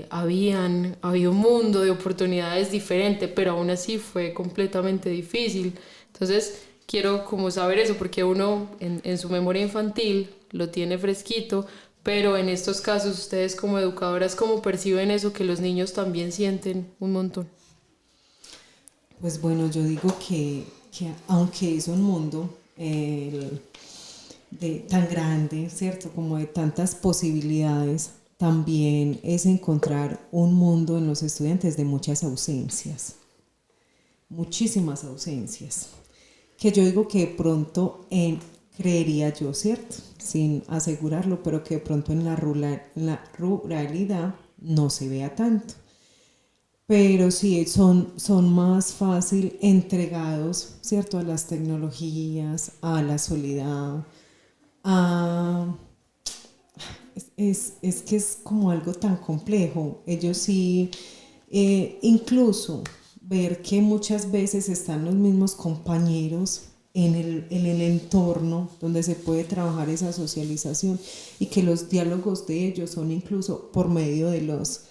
había un mundo de oportunidades diferente, pero aún así fue completamente difícil. Entonces, quiero como saber eso, porque uno en su memoria infantil lo tiene fresquito, pero en estos casos ustedes como educadoras, ¿cómo perciben eso que los niños también sienten un montón? Pues bueno, yo digo que aunque es un mundo tan grande, ¿cierto? Como de tantas posibilidades, también es encontrar un mundo en los estudiantes de muchas ausencias, muchísimas ausencias, que yo digo que de pronto creería yo, ¿cierto? Sin asegurarlo, pero que de pronto en la ruralidad no se vea tanto. Pero sí son más fácil entregados, ¿cierto? A las tecnologías, a la soledad, es que es como algo tan complejo. Ellos sí, incluso ver que muchas veces están los mismos compañeros en el entorno donde se puede trabajar esa socialización, y que los diálogos de ellos son incluso por medio de los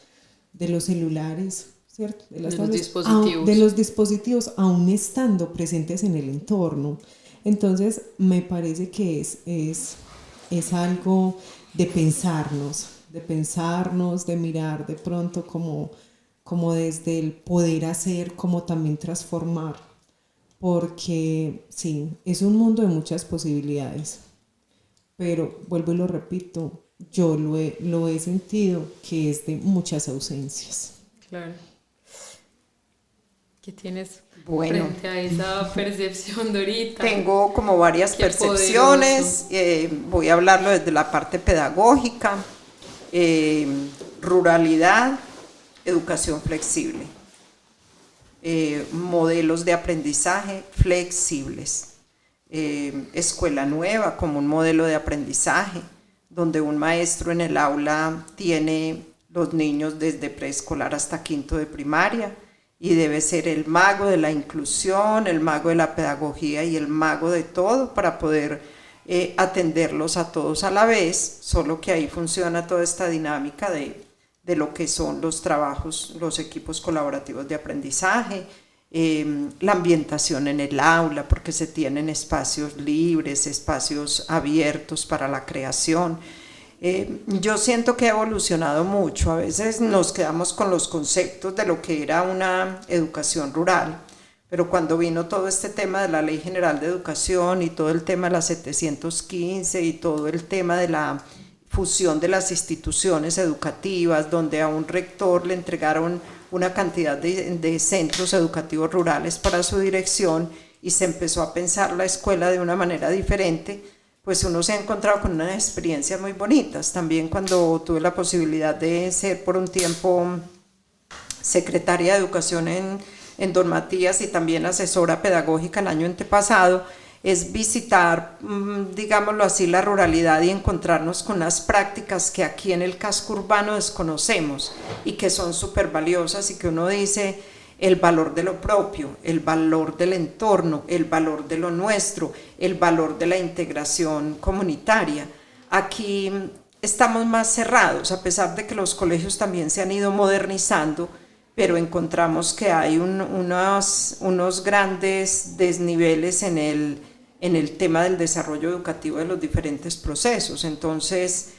celulares, ¿cierto? De los dispositivos, aún estando presentes en el entorno. Entonces me parece que es algo de pensarnos, de mirar de pronto como desde el poder hacer, como también transformar, porque sí, es un mundo de muchas posibilidades, pero vuelvo y lo repito, yo lo he sentido que es de muchas ausencias. Claro. ¿Qué tienes frente a esa percepción, Dorita? Tengo como varias percepciones. Voy a hablarlo desde la parte pedagógica, ruralidad, educación flexible, modelos de aprendizaje flexibles, escuela nueva como un modelo de aprendizaje, donde un maestro en el aula tiene los niños desde preescolar hasta quinto de primaria, y debe ser el mago de la inclusión, el mago de la pedagogía y el mago de todo para poder atenderlos a todos a la vez, solo que ahí funciona toda esta dinámica de lo que son los trabajos, los equipos colaborativos de aprendizaje, la ambientación en el aula, porque se tienen espacios libres, espacios abiertos para la creación. Yo siento que ha evolucionado mucho. A veces nos quedamos con los conceptos de lo que era una educación rural, pero cuando vino todo este tema de la Ley General de Educación y todo el tema de la 715 y todo el tema de la fusión de las instituciones educativas, donde a un rector le entregaron una cantidad de centros educativos rurales para su dirección y se empezó a pensar la escuela de una manera diferente, pues uno se ha encontrado con unas experiencias muy bonitas. También cuando tuve la posibilidad de ser por un tiempo secretaria de Educación en Don Matías y también asesora pedagógica el año antepasado, es visitar, digámoslo así, la ruralidad y encontrarnos con las prácticas que aquí en el casco urbano desconocemos y que son súper valiosas, y que uno dice el valor de lo propio, el valor del entorno, el valor de lo nuestro, el valor de la integración comunitaria. Aquí estamos más cerrados, a pesar de que los colegios también se han ido modernizando, pero encontramos que hay unos grandes desniveles en el tema del desarrollo educativo de los diferentes procesos. Entonces,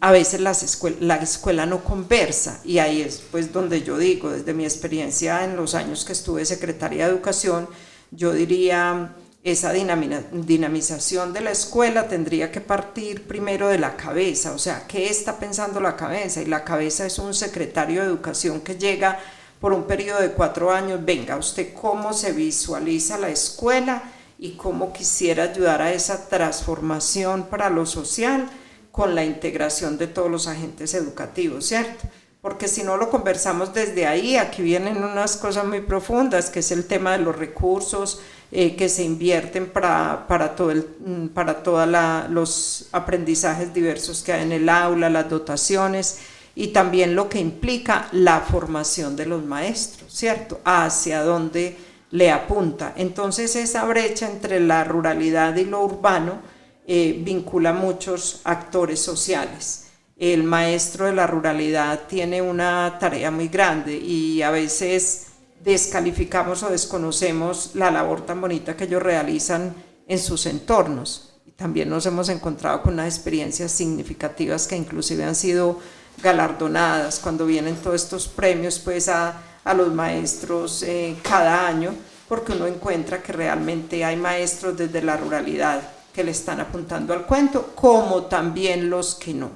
a veces la escuela no conversa, y ahí es pues donde yo digo, desde mi experiencia en los años que estuve secretaria de Educación, yo diría, esa dinamización de la escuela tendría que partir primero de la cabeza, o sea, ¿qué está pensando la cabeza? Y la cabeza es un secretario de Educación que llega por un periodo de 4 años, venga, usted cómo se visualiza la escuela y cómo quisiera ayudar a esa transformación para lo social con la integración de todos los agentes educativos, ¿cierto? Porque si no lo conversamos desde ahí, aquí vienen unas cosas muy profundas, que es el tema de los recursos que se invierten para todos los aprendizajes diversos que hay en el aula, las dotaciones, y también lo que implica la formación de los maestros, ¿cierto? Hacia dónde le apunta. Entonces esa brecha entre la ruralidad y lo urbano vincula muchos actores sociales. El maestro de la ruralidad tiene una tarea muy grande y a veces descalificamos o desconocemos la labor tan bonita que ellos realizan en sus entornos. Y también nos hemos encontrado con unas experiencias significativas que inclusive han sido galardonadas cuando vienen todos estos premios pues a los maestros cada año, porque uno encuentra que realmente hay maestros desde la ruralidad que le están apuntando al cuento, como también los que no,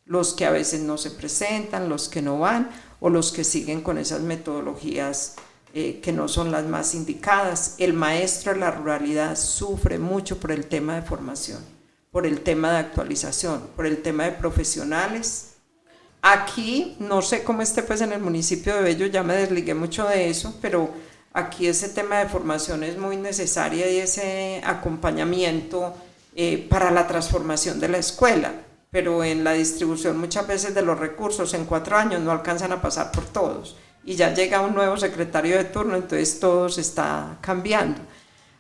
los que a veces no se presentan, los que no van, o los que siguen con esas metodologías que no son las más indicadas. El maestro de la ruralidad sufre mucho por el tema de formación, por el tema de actualización, por el tema de profesionales. Aquí, no sé cómo esté pues en el municipio de Bello, ya me desligué mucho de eso, pero aquí ese tema de formación es muy necesaria, y ese acompañamiento para la transformación de la escuela, pero en la distribución muchas veces de los recursos en 4 años no alcanzan a pasar por todos, y ya llega un nuevo secretario de turno, entonces todo se está cambiando.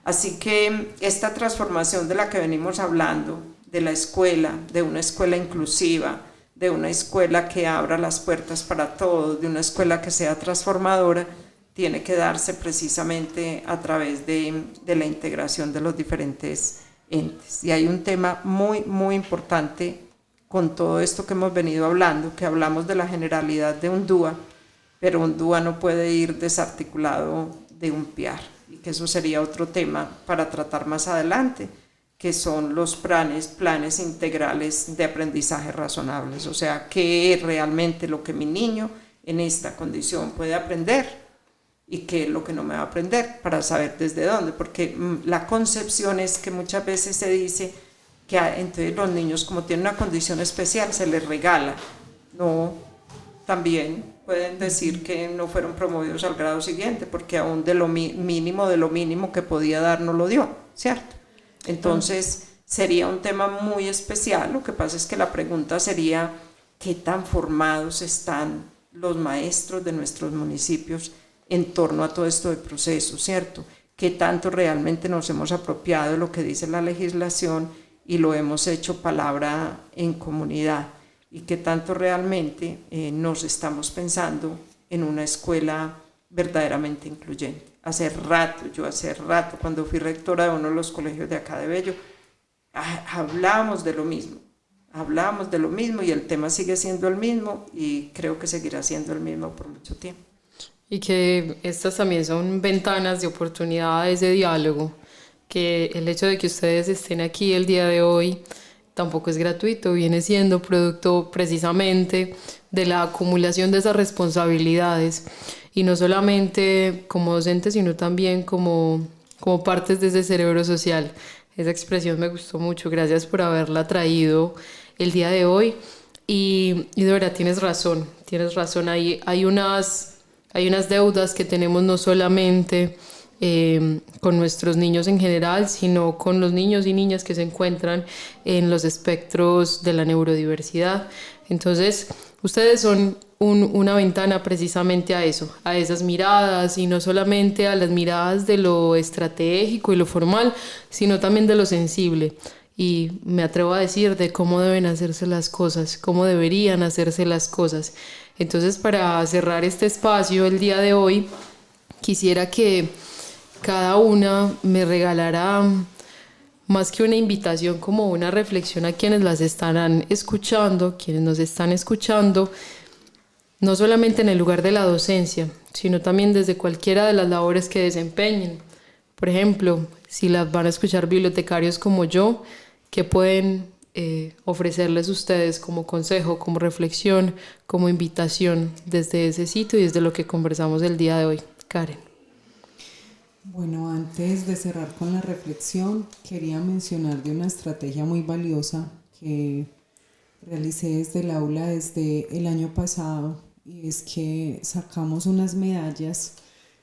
Así que esta transformación de la que venimos hablando, de la escuela, de una escuela inclusiva, de una escuela que abra las puertas para todos, de una escuela que sea transformadora, tiene que darse precisamente a través de la integración de los diferentes entes. Y hay un tema muy, muy importante con todo esto que hemos venido hablando, que hablamos de la generalidad de un DUA, pero un DUA no puede ir desarticulado de un PIAR, y que eso sería otro tema para tratar más adelante, que son los planes integrales de aprendizaje razonables, o sea, qué es realmente lo que mi niño en esta condición puede aprender, y qué es lo que no me va a aprender, para saber desde dónde, porque la concepción es que muchas veces se dice que entonces los niños, como tienen una condición especial, se les regala. No, también pueden decir que no fueron promovidos al grado siguiente, porque aún de lo mínimo que podía dar no lo dio, ¿cierto? Entonces sería un tema muy especial. Lo que pasa es que la pregunta sería, ¿qué tan formados están los maestros de nuestros municipios en torno a todo esto de proceso, ¿cierto? ¿Qué tanto realmente nos hemos apropiado de lo que dice la legislación y lo hemos hecho palabra en comunidad? ¿Y qué tanto realmente nos estamos pensando en una escuela verdaderamente incluyente? Hace rato, cuando fui rectora de uno de los colegios de acá de Bello, hablábamos de lo mismo y el tema sigue siendo el mismo, y creo que seguirá siendo el mismo por mucho tiempo. Y que estas también son ventanas de oportunidades de diálogo, que el hecho de que ustedes estén aquí el día de hoy tampoco es gratuito, viene siendo producto precisamente de la acumulación de esas responsabilidades, y no solamente como docentes, sino también como partes de ese cerebro social. Esa expresión me gustó mucho, gracias por haberla traído el día de hoy. Y de verdad tienes razón, hay unas Hay unas deudas que tenemos no solamente con nuestros niños en general, sino con los niños y niñas que se encuentran en los espectros de la neurodiversidad. Entonces, ustedes son una ventana precisamente a eso, a esas miradas, y no solamente a las miradas de lo estratégico y lo formal, sino también de lo sensible. Y me atrevo a decir de cómo deben hacerse las cosas, cómo deberían hacerse las cosas. Entonces, para cerrar este espacio el día de hoy, quisiera que cada una me regalara, más que una invitación, como una reflexión a quienes las estarán escuchando, quienes nos están escuchando, no solamente en el lugar de la docencia, sino también desde cualquiera de las labores que desempeñen. Por ejemplo, si las van a escuchar bibliotecarios como yo, ¿qué pueden ofrecerles ustedes como consejo, como reflexión, como invitación desde ese sitio y desde lo que conversamos el día de hoy? Karen. Bueno, antes de cerrar con la reflexión, quería mencionar de una estrategia muy valiosa que realicé desde el aula desde el año pasado, y es que sacamos unas medallas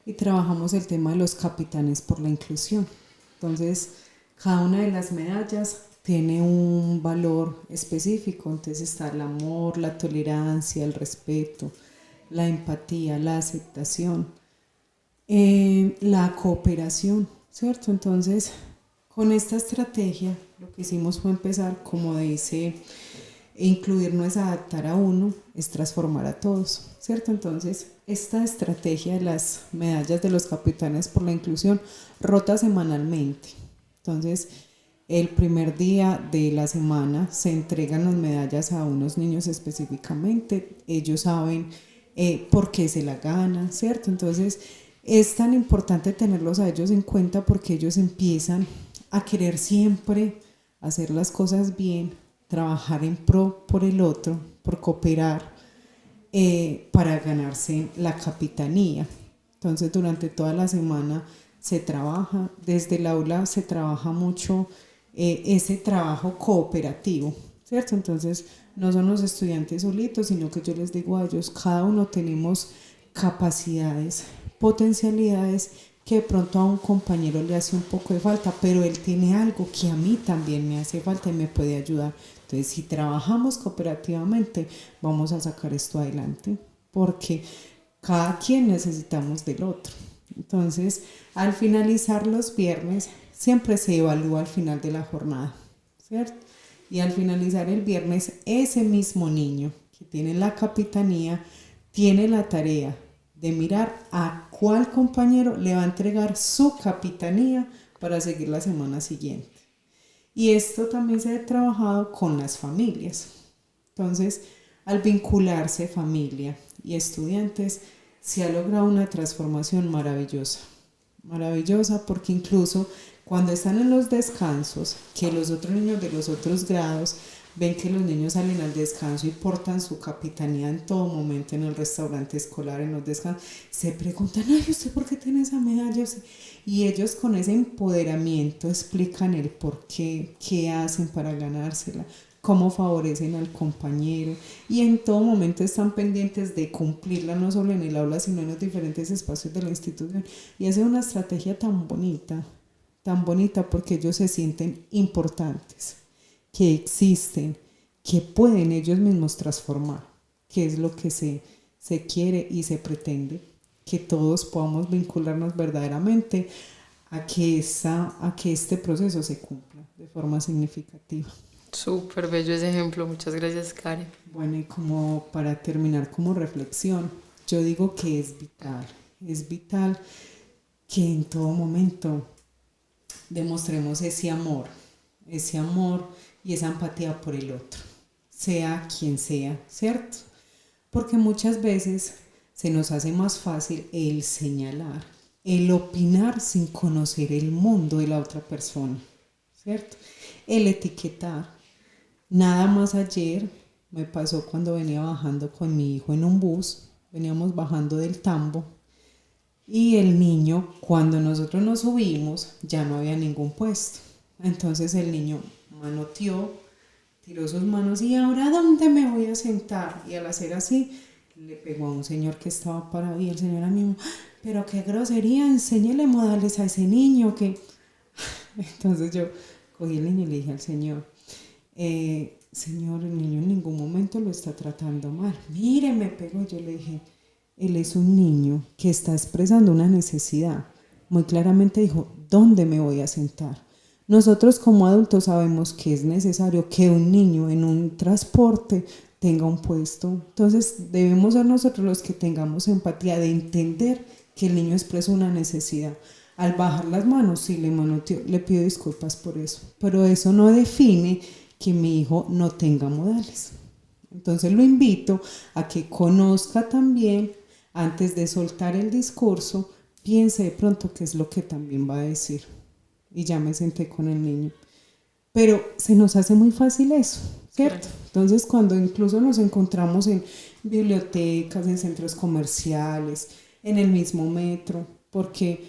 y trabajamos el tema de los capitanes por la inclusión. Entonces, cada una de las medallas tiene un valor específico. Entonces está el amor, la tolerancia, el respeto, la empatía, la aceptación, la cooperación, ¿cierto? Entonces, con esta estrategia, lo que hicimos fue empezar, como dice, incluir no es adaptar a uno, es transformar a todos, ¿cierto? Entonces, esta estrategia de las medallas de los capitanes por la inclusión rota semanalmente. Entonces, el primer día de la semana se entregan las medallas a unos niños específicamente. Ellos saben por qué se la ganan, ¿cierto? Entonces, es tan importante tenerlos a ellos en cuenta porque ellos empiezan a querer siempre hacer las cosas bien, trabajar en pro por el otro, por cooperar, para ganarse la capitanía. Entonces, durante toda la semana se trabaja, desde el aula se trabaja mucho ese trabajo cooperativo, ¿cierto? Entonces, no son los estudiantes solitos, sino que yo les digo a ellos, cada uno tenemos capacidades, potencialidades que de pronto a un compañero le hace un poco de falta, pero él tiene algo que a mí también me hace falta y me puede ayudar. Entonces, si trabajamos cooperativamente, vamos a sacar esto adelante, porque cada quien necesitamos del otro. Entonces, al finalizar los viernes, siempre se evalúa al final de la jornada, ¿cierto? Y al finalizar el viernes, ese mismo niño que tiene la capitanía tiene la tarea de mirar a cuál compañero le va a entregar su capitanía para seguir la semana siguiente. Y esto también se ha trabajado con las familias. Entonces, al vincularse familia y estudiantes, se ha logrado una transformación maravillosa. Maravillosa porque incluso cuando están en los descansos, que los otros niños de los otros grados ven que los niños salen al descanso y portan su capitanía en todo momento en el restaurante escolar, en los descansos, se preguntan, ay, ¿usted por qué tiene esa medalla? Y ellos con ese empoderamiento explican el por qué, qué hacen para ganársela, cómo favorecen al compañero, y en todo momento están pendientes de cumplirla, no solo en el aula, sino en los diferentes espacios de la institución. Y esa es una estrategia tan bonita porque ellos se sienten importantes, que existen, que pueden ellos mismos transformar, que es lo que se quiere y se pretende, que todos podamos vincularnos verdaderamente a que este proceso se cumpla de forma significativa. Súper bello ese ejemplo, muchas gracias, Karen. Bueno, y como para terminar como reflexión, yo digo que es vital que en todo momento demostremos ese amor y esa empatía por el otro, sea quien sea, ¿cierto? Porque muchas veces se nos hace más fácil el señalar, el opinar sin conocer el mundo de la otra persona, ¿cierto? El etiquetar. Nada más ayer me pasó cuando venía bajando con mi hijo en un bus, veníamos bajando del Tambo, y el niño, cuando nosotros nos subimos, ya no había ningún puesto. Entonces el niño manoteó, tiró sus manos y ¿ahora dónde me voy a sentar? Y al hacer así, le pegó a un señor que estaba parado y el señor a mí, pero qué grosería, enséñele modales a ese niño que... Entonces yo cogí el niño y le dije al señor, señor, el niño en ningún momento lo está tratando mal. Mire, me pegó. Yo le dije, él es un niño que está expresando una necesidad. Muy claramente dijo, ¿dónde me voy a sentar? Nosotros como adultos sabemos que es necesario que un niño en un transporte tenga un puesto. Entonces debemos ser nosotros los que tengamos empatía de entender que el niño expresa una necesidad. Al bajar las manos, sí, le manoteó, le pido disculpas por eso, pero eso no define que mi hijo no tenga modales. Entonces lo invito a que conozca también, antes de soltar el discurso, piense de pronto qué es lo que también va a decir. Y ya me senté con el niño. Pero se nos hace muy fácil eso, ¿cierto? Entonces cuando incluso nos encontramos en bibliotecas, en centros comerciales, en el mismo metro, porque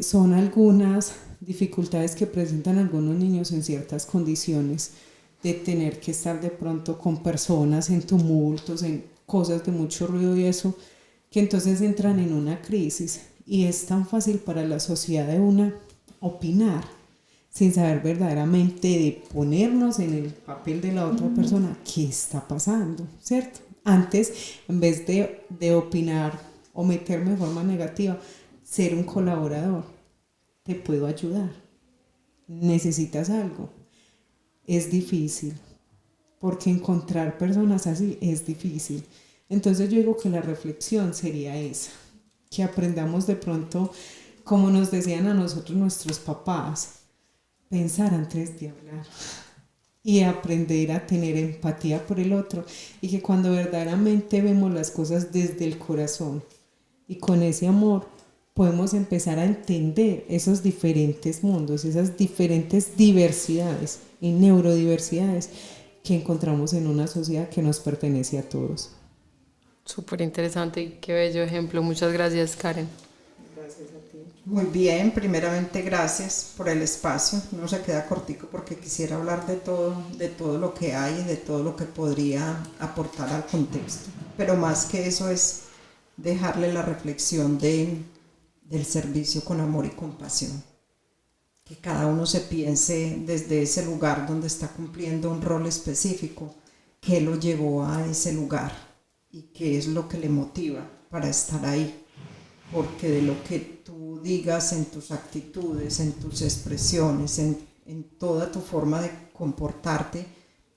son algunas dificultades que presentan algunos niños en ciertas condiciones de tener que estar de pronto con personas en tumultos, en cosas de mucho ruido y eso, que entonces entran en una crisis y es tan fácil para la sociedad de una opinar sin saber verdaderamente de ponernos en el papel de la otra persona, qué está pasando, ¿cierto? Antes, en vez de opinar o meterme de forma negativa, ser un colaborador, te puedo ayudar, necesitas algo, es difícil, porque encontrar personas así es difícil. Entonces yo digo que la reflexión sería esa, que aprendamos de pronto, como nos decían a nosotros nuestros papás, pensar antes de hablar y aprender a tener empatía por el otro, y que cuando verdaderamente vemos las cosas desde el corazón y con ese amor, podemos empezar a entender esos diferentes mundos, esas diferentes diversidades y neurodiversidades que encontramos en una sociedad que nos pertenece a todos. Súper interesante y qué bello ejemplo. Muchas gracias, Karen. Gracias a ti. Muy bien, primeramente gracias por el espacio. No se queda cortico porque quisiera hablar de todo lo que hay y de todo lo que podría aportar al contexto. Pero más que eso es dejarle la reflexión del servicio con amor y compasión. Que cada uno se piense desde ese lugar donde está cumpliendo un rol específico, qué lo llevó a ese lugar y qué es lo que le motiva para estar ahí. Porque de lo que tú digas en tus actitudes, en tus expresiones, en toda tu forma de comportarte,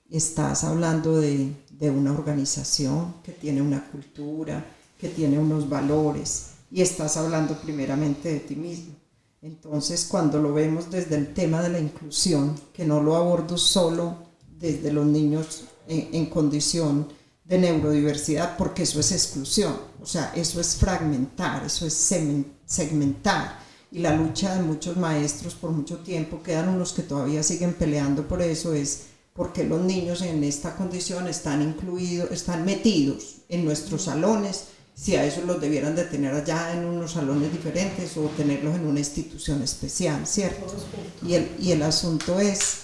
estás hablando de una organización que tiene una cultura, que tiene unos valores, y estás hablando primeramente de ti mismo. Entonces, cuando lo vemos desde el tema de la inclusión, que no lo abordo solo desde los niños en condición de neurodiversidad, porque eso es exclusión, o sea, eso es fragmentar, eso es segmentar, y la lucha de muchos maestros por mucho tiempo, quedan unos que todavía siguen peleando por eso, es porque los niños en esta condición están incluidos, están metidos en nuestros salones, si a esos los debieran de tener allá en unos salones diferentes o tenerlos en una institución especial, ¿cierto? Y el asunto es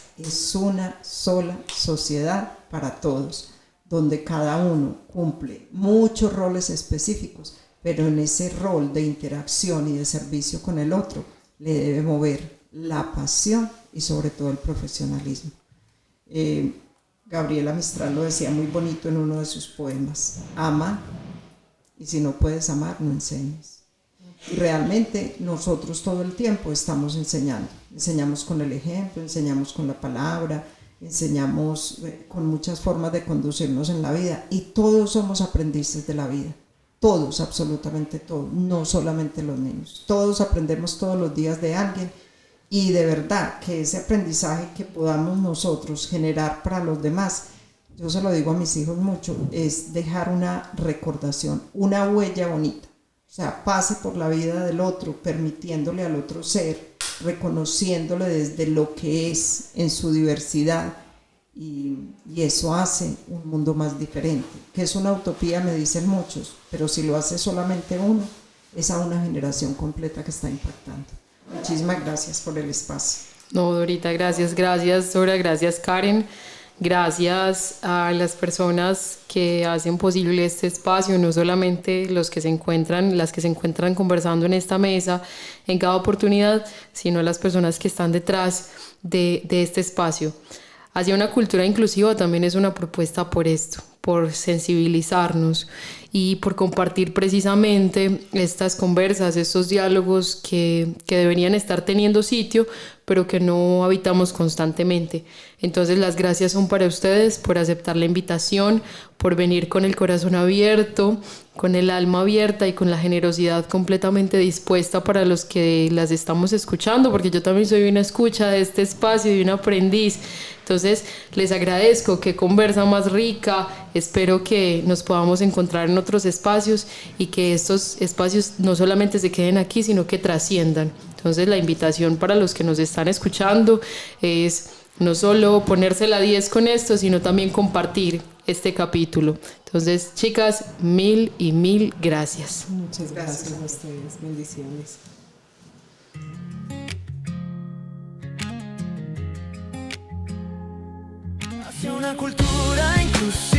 una sola sociedad para todos, donde cada uno cumple muchos roles específicos, pero en ese rol de interacción y de servicio con el otro le debe mover la pasión y sobre todo el profesionalismo. Gabriela Mistral lo decía muy bonito en uno de sus poemas: ama, y si no puedes amar, no enseñes. Y realmente nosotros todo el tiempo estamos enseñamos con el ejemplo, enseñamos con la palabra, enseñamos con muchas formas de conducirnos en la vida, y todos somos aprendices de la vida, todos, absolutamente todos, no solamente los niños, todos aprendemos todos los días de alguien, y de verdad que ese aprendizaje que podamos nosotros generar para los demás, yo se lo digo a mis hijos mucho, es dejar una recordación, una huella bonita, o sea, pase por la vida del otro, permitiéndole al otro ser, reconociéndole desde lo que es en su diversidad, y eso hace un mundo más diferente, que es una utopía, me dicen muchos, pero si lo hace solamente uno, es a una generación completa que está impactando. Muchísimas gracias por el espacio. No, Dorita, gracias Dora, gracias Karen. Gracias a las personas que hacen posible este espacio, no solamente las que se encuentran conversando en esta mesa en cada oportunidad, sino a las personas que están detrás de este espacio. Hacia una cultura inclusiva también es una propuesta por esto, por sensibilizarnos y por compartir precisamente estas conversas, estos diálogos que deberían estar teniendo sitio, pero que no habitamos constantemente. Entonces las gracias son para ustedes por aceptar la invitación, por venir con el corazón abierto, con el alma abierta y con la generosidad completamente dispuesta para los que las estamos escuchando, porque yo también soy una escucha de este espacio y un aprendiz. Entonces les agradezco, qué conversa más rica, espero que nos podamos encontrar en otros espacios y que estos espacios no solamente se queden aquí, sino que trasciendan. Entonces la invitación para los que nos están escuchando es no solo ponerse la 10 con esto, sino también compartir este capítulo. Entonces, chicas, mil y mil gracias. Muchas gracias a ustedes. Bendiciones. Hacia una cultura inclusiva.